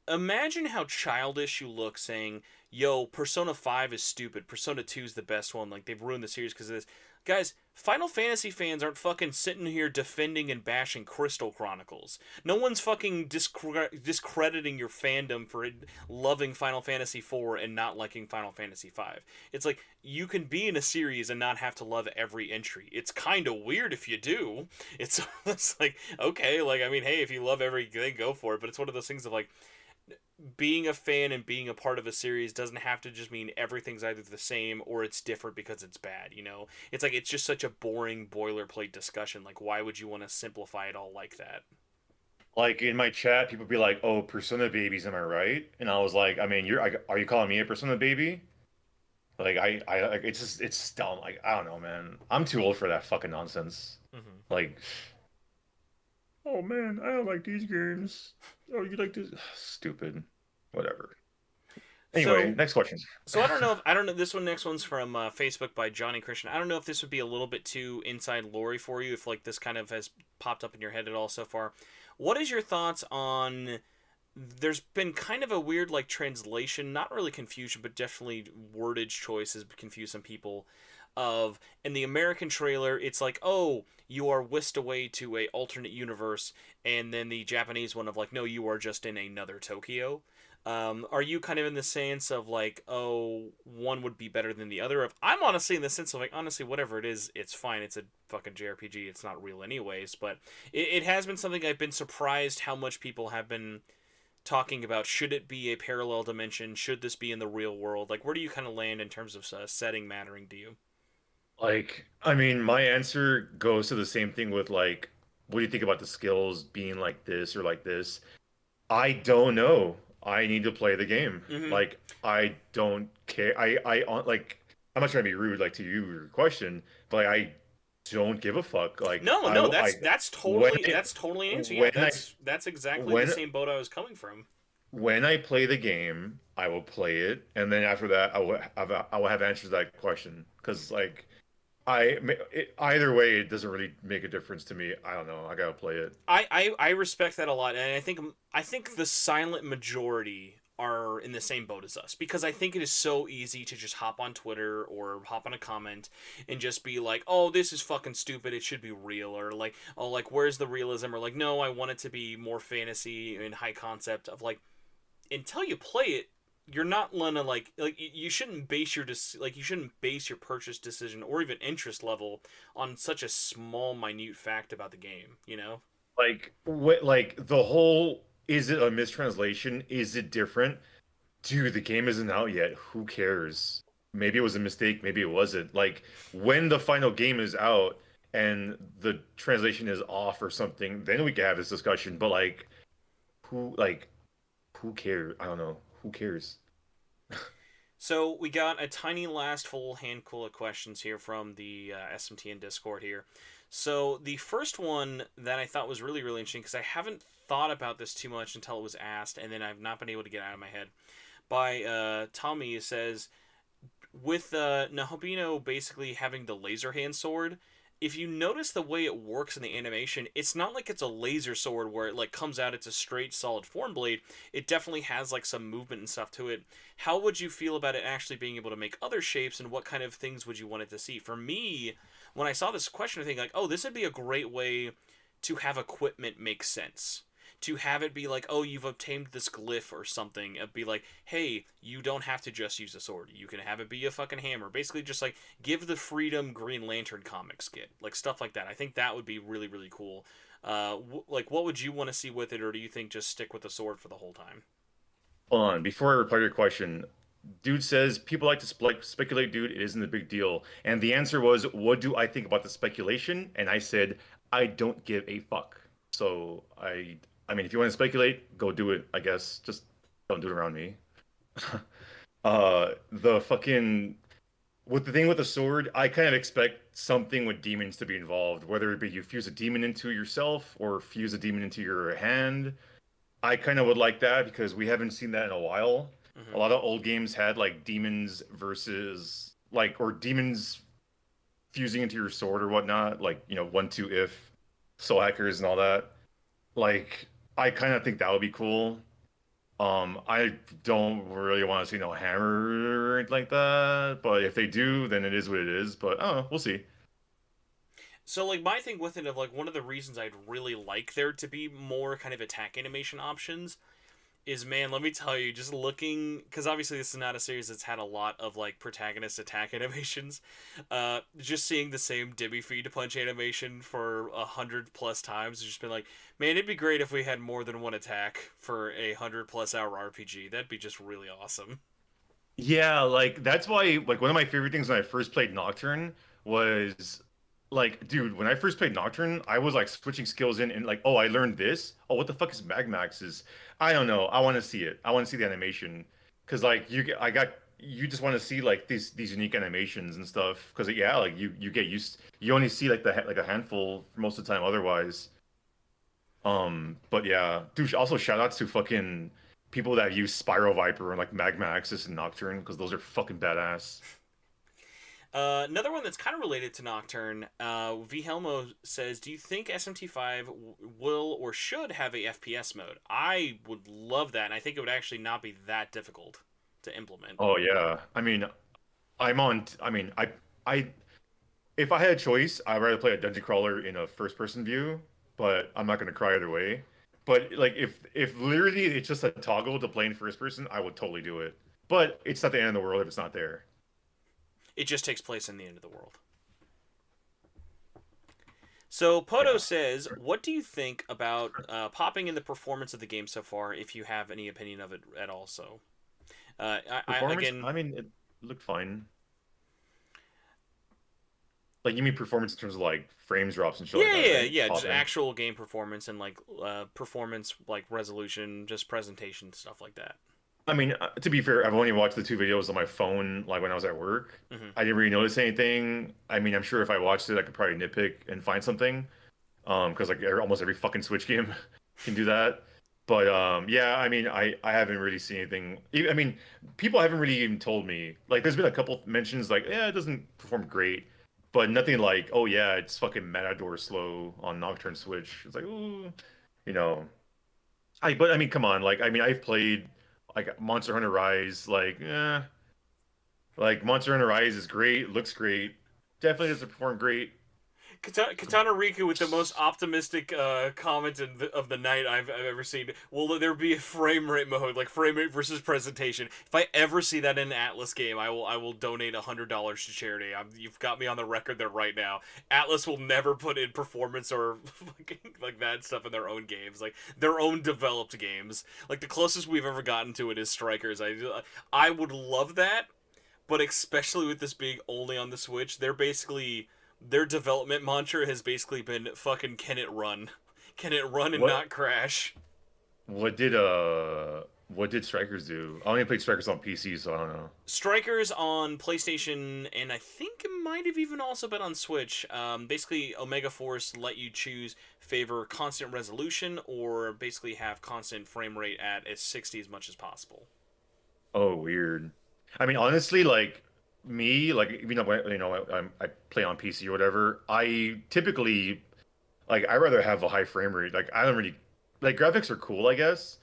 imagine how childish you look saying, yo, Persona 5 is stupid, Persona 2 is the best one, like they've ruined the series because of this. Guys, Final Fantasy fans aren't fucking sitting here defending and bashing Crystal Chronicles. No one's fucking discrediting your fandom for loving Final Fantasy 4 and not liking Final Fantasy 5. It's like, you can be in a series and not have to love every entry. It's kind of weird if you do. It's like, okay, like, I mean, hey, if you love everything, go for it, but it's one of those things of like, being a fan and being a part of a series doesn't have to just mean everything's either the same or it's different because it's bad, you know? It's like it's just such a boring boilerplate discussion. Like why would you want to simplify it all like that? Like in my chat, people be like, "Oh, Persona babies, am I right?" And I was like, "I mean, are you calling me a Persona baby?" Like like it's dumb. Like I don't know, man. I'm too old for that fucking nonsense. Hmm. Like, oh man, I don't like these games. Oh, you like this? Stupid. Whatever. Anyway, So next question. So I don't know this one next one's from Facebook by Johnny Christian. I don't know if this would be a little bit too inside lore for you if like this kind of has popped up in your head at all so far. What is your thoughts on there's been kind of a weird like translation, not really confusion, but definitely wordage choices confuse some people of in the American trailer it's like, "Oh, you are whisked away to a alternate universe." And then the Japanese one of like, "No, you are just in another Tokyo." Are you kind of in the sense of like, oh, one would be better than the other? Of I'm honestly in the sense of like, honestly, whatever it is, it's fine. It's a fucking JRPG. It's not real anyways. But it has been something I've been surprised how much people have been talking about. Should it be a parallel dimension? Should this be in the real world? Like, where do you kind of land in terms of setting mattering to you? Like, I mean, my answer goes to the same thing with like, what do you think about the skills being like this or like this? I don't know. I need to play the game. Mm-hmm. Like, I don't care. Like, I'm not trying to be rude, like to you, your question, but like, I don't give a fuck. Like, No, no, I when that's totally an answer. Yeah, when I that's exactly the when same boat I was coming from. when I play the game, I will play it, and then after that, I will have answers to that question. Because like, either way, it doesn't really make a difference to me. I don't know. I gotta play it. I respect that a lot, and I think the silent majority are in the same boat as us because I think it is so easy to just hop on Twitter or hop on a comment and just be like, "Oh, this is fucking stupid. It should be real," or like, "Oh, like where's the realism?" or like, "No, I want it to be more fantasy and high concept." Of like, until you play it, you're not gonna like you shouldn't base you shouldn't base your purchase decision or even interest level on such a small minute fact about the game, you know? Like what? Like the whole. Is it a mistranslation? Is it different? Dude, the game isn't out yet. Who cares? Maybe it was a mistake. Maybe it wasn't. Like when the final game is out and the translation is off or something, then we can have this discussion. But who? Like who cares? I don't know. Who cares? So we got a tiny last full handful of questions here from the SMTN Discord here. So the first one that I thought was really really interesting because I haven't thought about this too much until it was asked, and then I've not been able to get out of my head. By Tommy says, with Nahobino basically having the laser hand sword, if you notice the way it works in the animation, it's not like it's a laser sword where it like comes out, it's a straight solid form blade. It definitely has like some movement and stuff to it. How would you feel about it actually being able to make other shapes, and what kind of things would you want it to see? For me, when I saw this question, I think like, oh, this would be a great way to have equipment make sense. To have it be like, oh, you've obtained this glyph or something. It'd be like, hey, you don't have to just use a sword. You can have it be a fucking hammer. Basically, just like give the freedom Green Lantern comics get, like stuff like that. I think that would be really really cool. Like, what would you want to see with it, or do you think just stick with the sword for the whole time? Hold on. Before I reply to your question, dude says people like to speculate, dude. It isn't a big deal. And the answer was, what do I think about the speculation? And I said, I don't give a fuck. So I mean, if you want to speculate, go do it, I guess. Just don't do it around me. The fucking with the thing with the sword, I kind of expect something with demons to be involved, whether it be you fuse a demon into yourself or fuse a demon into your hand. I kind of would like that because we haven't seen that in a while. A Mm-hmm. lot of old games had like demons versus like or demons fusing into your sword or whatnot, like one two if soul hackers and all that. Like I kind of think that would be cool. I don't really want to see no hammer or anything like that, but if they do, then it is what it is. But I don't know, we'll see. So like my thing with it of like one of the reasons I'd really like there to be more kind of attack animation options is, man, let me tell you, just looking, because obviously this is not a series that's had a lot of like protagonist attack animations. Just seeing the same Dibby feed punch animation for 100 plus times has just been like, man, it'd be great if we had more than one attack for a 100 plus hour RPG. That'd be just really awesome. Yeah, like that's why like one of my favorite things when I first played Nocturne was like, dude, when I first played Nocturne, I was like switching skills in and like, oh, I learned this. Oh, what the fuck is Magmax's? I don't know. I want to see it. I want to see the animation because like you just want to see like these unique animations and stuff because yeah, like you get used. You only see like like a handful for most of the time otherwise. But yeah, dude, also shout outs to fucking people that use Spiral Viper and like Magma Axis and Nocturne because those are fucking badass. Another one that's kind of related to Nocturne, Vhelmo says, do you think SMT5 will or should have a FPS mode? I would love that, and I think it would actually not be that difficult to implement. Oh yeah. I mean, I if I had a choice, I'd rather play a dungeon crawler in a first person view, but I'm not gonna cry either way. But like if literally it's just a toggle to play in first person, I would totally do it. But it's not the end of the world if it's not there. It just takes place in the end of the world. So Poto Yeah. says, what do you think about popping in the performance of the game so far, if you have any opinion of it at all? So, Performance, again, I mean, it looked fine. Like you mean performance in terms of like frames drops and shit like yeah, that, yeah, right? yeah, just Popping. actual game performance and like performance, like resolution, just presentation stuff like that. I mean, to be fair, I've only watched the two videos on my phone, like when I was at work. Hmm. I didn't really notice anything. I mean, I'm sure if I watched it, I could probably nitpick and find something. Because like almost every fucking Switch game can do that. But yeah, I mean, I haven't really seen anything. I mean, people haven't really even told me. Like, there's been a couple mentions like, yeah, it doesn't perform great, but nothing like, oh yeah, it's fucking Matador slow on Nocturne Switch. It's like, ooh, you know. But I mean, come on. Like, I mean, I've played like Monster Hunter Rise. Like Monster Hunter Rise is great, looks great, definitely doesn't perform great. Katana Riku with the most optimistic comment of the night I've ever seen. Will there be a frame rate mode, like frame rate versus presentation? If I ever see that in an Atlas game, I will donate $100 to charity. You've got me on the record there right now. Atlas will never put in performance or like that stuff in their own games, like their own developed games. Like the closest we've ever gotten to it is Strikers. I would love that, but especially with this being only on the Switch, their development mantra has basically been fucking can it run? Can it run and What not crash? what did Strikers do? I only played Strikers on PC, so I don't know. Strikers on PlayStation, and I think it might have even also been on Switch. Basically, Omega Force let you choose favor constant resolution or basically have constant frame rate at as 60 as much as possible. Oh, weird. I mean, honestly, like me, like even though I play on PC or whatever, I typically like I rather have a high frame rate. Like I don't really like graphics are cool, I guess,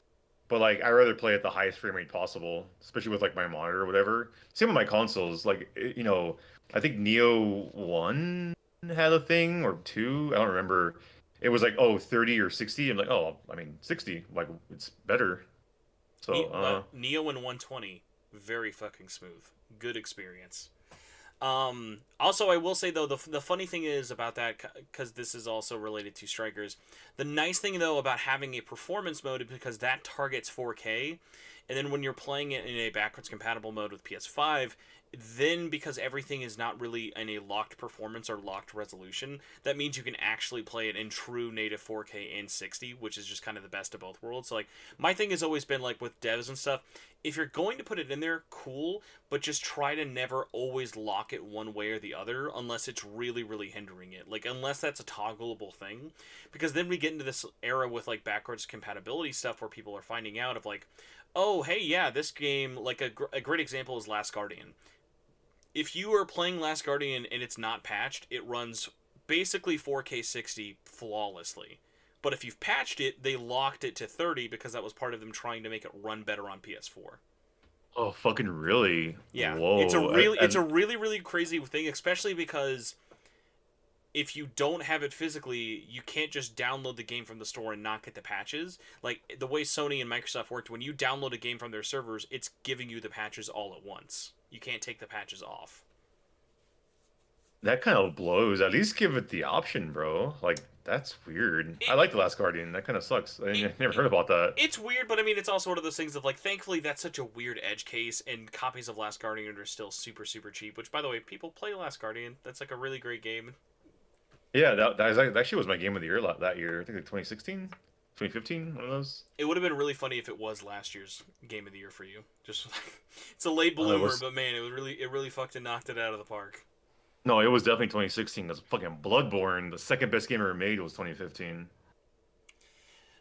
but like I rather play at the highest frame rate possible, especially with like my monitor or whatever. Same with my consoles. Like I think Neo 1 had a thing or 2. I don't remember. It was like, oh, 30 or 60. I'm like, oh, I mean, 60. Like it's better. So, Neo and 120, very fucking smooth. Good experience. Also, I will say though, the funny thing is about that, because this is also related to Strikers. The nice thing though about having a performance mode is because that targets 4K, and then when you're playing it in a backwards compatible mode with PS5, then because everything is not really in a locked performance or locked resolution, that means you can actually play it in true native 4K and 60, which is just kind of the best of both worlds. So like my thing has always been like with devs and stuff, if you're going to put it in there, cool, but just try to never always lock it one way or the other unless it's really, really hindering it. Like, unless that's a toggleable thing. Because then we get into this era with, like, backwards compatibility stuff where people are finding out of, like, oh, hey, yeah, this game, like, a great example is Last Guardian. If you are playing Last Guardian and it's not patched, it runs basically 4K 60 flawlessly. But if you've patched it, they locked it to 30 because that was part of them trying to make it run better on PS4. oh, fucking really? Yeah, Whoa. it's a really really crazy thing, especially because if you don't have it physically, you can't just download the game from the store and not get the patches. Like, the way Sony and Microsoft worked, when you download a game from their servers, it's giving you the patches all at once. You can't take the patches off. That kind of blows. At least give it the option, bro. Like, that's weird. I It, like The Last Guardian. That kind of sucks. I it, never heard about that. it's weird, but I mean, it's also one of those things of, like, thankfully that's such a weird edge case, and copies of Last Guardian are still super, super cheap, which, by the way, people play Last Guardian. That's, like, a really great game. Yeah, that actually was my game of the year that year. I think like 2016, 2015, one of those. It would have been really funny if it was last year's game of the year for you. Just it's a late Oh, it bloomer, was but man, it really fucking knocked it out of the park. no, it was definitely 2016. That's fucking Bloodborne. The second best game ever made was 2015.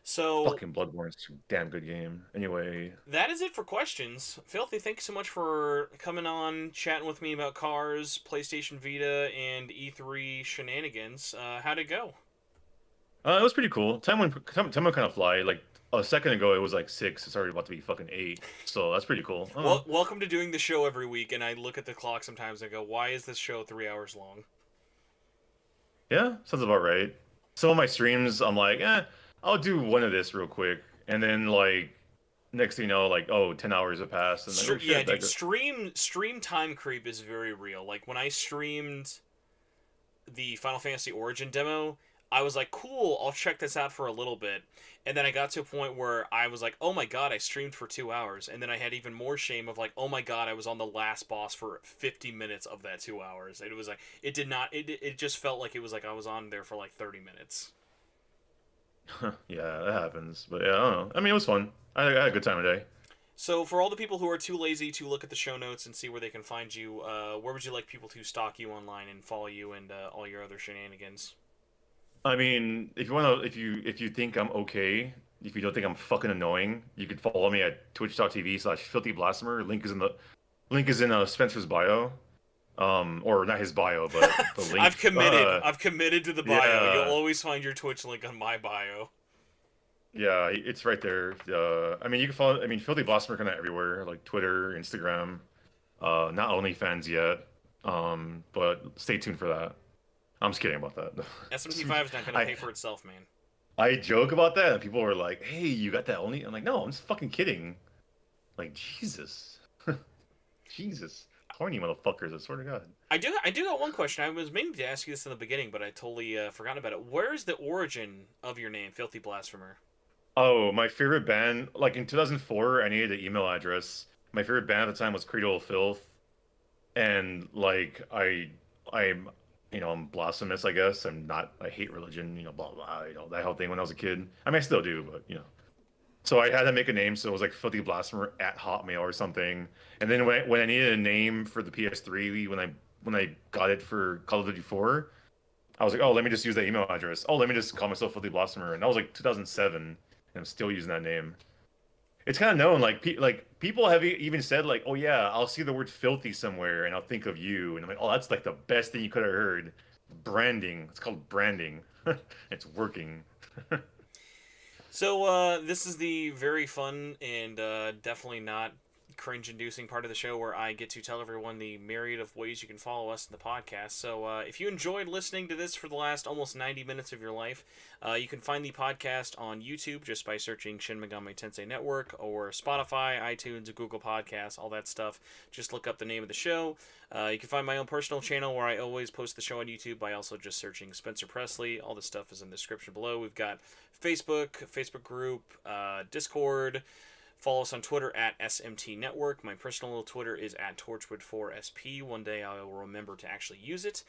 So Fucking Bloodborne's a damn good game. Anyway, that is it for questions. Filthy, thanks so much for coming on, chatting with me about cars, PlayStation Vita, and E3 shenanigans. How'd it go? it was pretty cool. Time went kind of fly. Like a second ago, it was like 6. It's already about to be fucking 8. So that's pretty cool. Well, welcome to doing the show every week, and I look at the clock sometimes and go, "Why is this show 3 hours long?" Yeah, sounds about right. Some of my streams, I'm like, I'll do one of this real quick, and then like next thing you know, like, oh, 10 hours have passed, and like, oh Yeah, shit, dude, stream time creep is very real. Like, when I streamed the Final Fantasy Origin demo, I was like, cool, I'll check this out for a little bit. And then I got to a point where I was like, oh my god, I streamed for 2 hours. And then I had even more shame of like, oh my god, I was on the last boss for 50 minutes of that 2 hours. It was like, it just felt like it was like I was on there for like 30 minutes. yeah, that happens. But yeah, I don't know. I mean, it was fun. I had a good time today. So, for all the people who are too lazy to look at the show notes and see where they can find you, where would you like people to stalk you online and follow you and all your other shenanigans? I mean, if you want to, if you think I'm okay, if you don't think I'm fucking annoying, you could follow me at twitch.tv/Filthy Blasphemer. Link is in Spencer's bio. Or not his bio, but the link. I've committed. I've committed to the bio. Yeah. You'll always find your Twitch link on my bio. Yeah, it's right there. I mean, you can follow. I mean, Filthy Blasphemer kind of everywhere, like Twitter, Instagram. Not OnlyFans yet. But stay tuned for that. I'm just kidding about that. SMT V is not going to pay for itself, man. I joke about that, and people are like, "Hey, you got that only?" I'm like, "No, I'm just fucking kidding." Like, Jesus, Jesus, horny motherfuckers! I swear to God. I do got one question. I was meaning to ask you this in the beginning, but I totally forgot about it. Where is the origin of your name, Filthy Blasphemer? Oh, my favorite band, like in 2004, I needed an email address. My favorite band at the time was Cradle of Filth, and like I'm, I'm blasphemous, I guess. I hate religion, blah blah, that whole thing when I was a kid. I mean, I still do, but So I had to make a name, so it was like Filthy Blasphemer at Hotmail or something. And then when I needed a name for the PS3, when I got it for Call of Duty 4, I was like, oh, let me just use that email address. Oh, let me just call myself Filthy Blasphemer, and that was like 2007, and I'm still using that name. It's kind of known, like people have even said like, oh yeah, I'll see the word filthy somewhere and I'll think of you, and I'm like, oh, that's like the best thing you could have heard. Branding. It's called branding. It's working. So this is the very fun and definitely not cringe-inducing part of the show where I get to tell everyone the myriad of ways you can follow us in the podcast. So if you enjoyed listening to this for the last almost 90 minutes of your life, you can find the podcast on YouTube just by searching Shin Megami Tensei Network, or Spotify, iTunes, Google Podcasts, all that stuff. Just look up the name of the show. You can find my own personal channel where I always post the show on YouTube by also just searching Spencer Presley. All this stuff is in the description below. We've got Facebook group, Discord. Follow us on Twitter at SMT Network. My personal Twitter is at Torchwood4SP. One day I will remember to actually use it.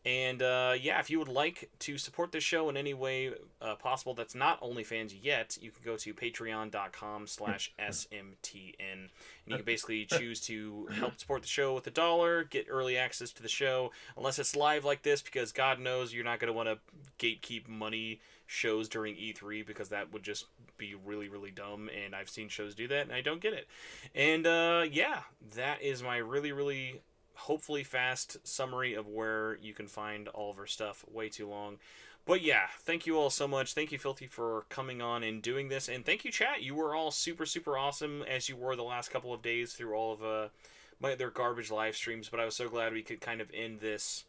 And yeah, if you would like to support this show in any way possible that's not OnlyFans yet, you can go to patreon.com/SMTN. And you can basically choose to help support the show with $1, get early access to the show, unless it's live like this, because God knows you're not going to want to gatekeep money shows during E3, because that would just be really, really dumb, and I've seen shows do that, and I don't get it. And yeah, that is my really, really hopefully fast summary of where you can find all of our stuff. Way too long. But yeah, thank you all so much. Thank you, Filthy, for coming on and doing this, and thank you, chat. You were all super, super awesome, as you were the last couple of days through all of their garbage live streams, but I was so glad we could kind of end this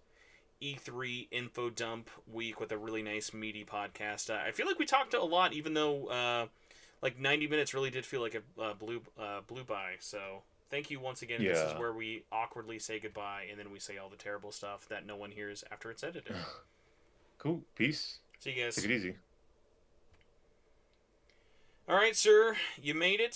E3 info dump week with a really nice meaty podcast. I feel like we talked a lot, even though like 90 minutes really did feel like it blew by. So thank you once again. This is Yeah. where we awkwardly say goodbye, and then we say all the terrible stuff that no one hears after it's edited. Cool. Peace. See you guys. Take it easy. All right, sir. You made it.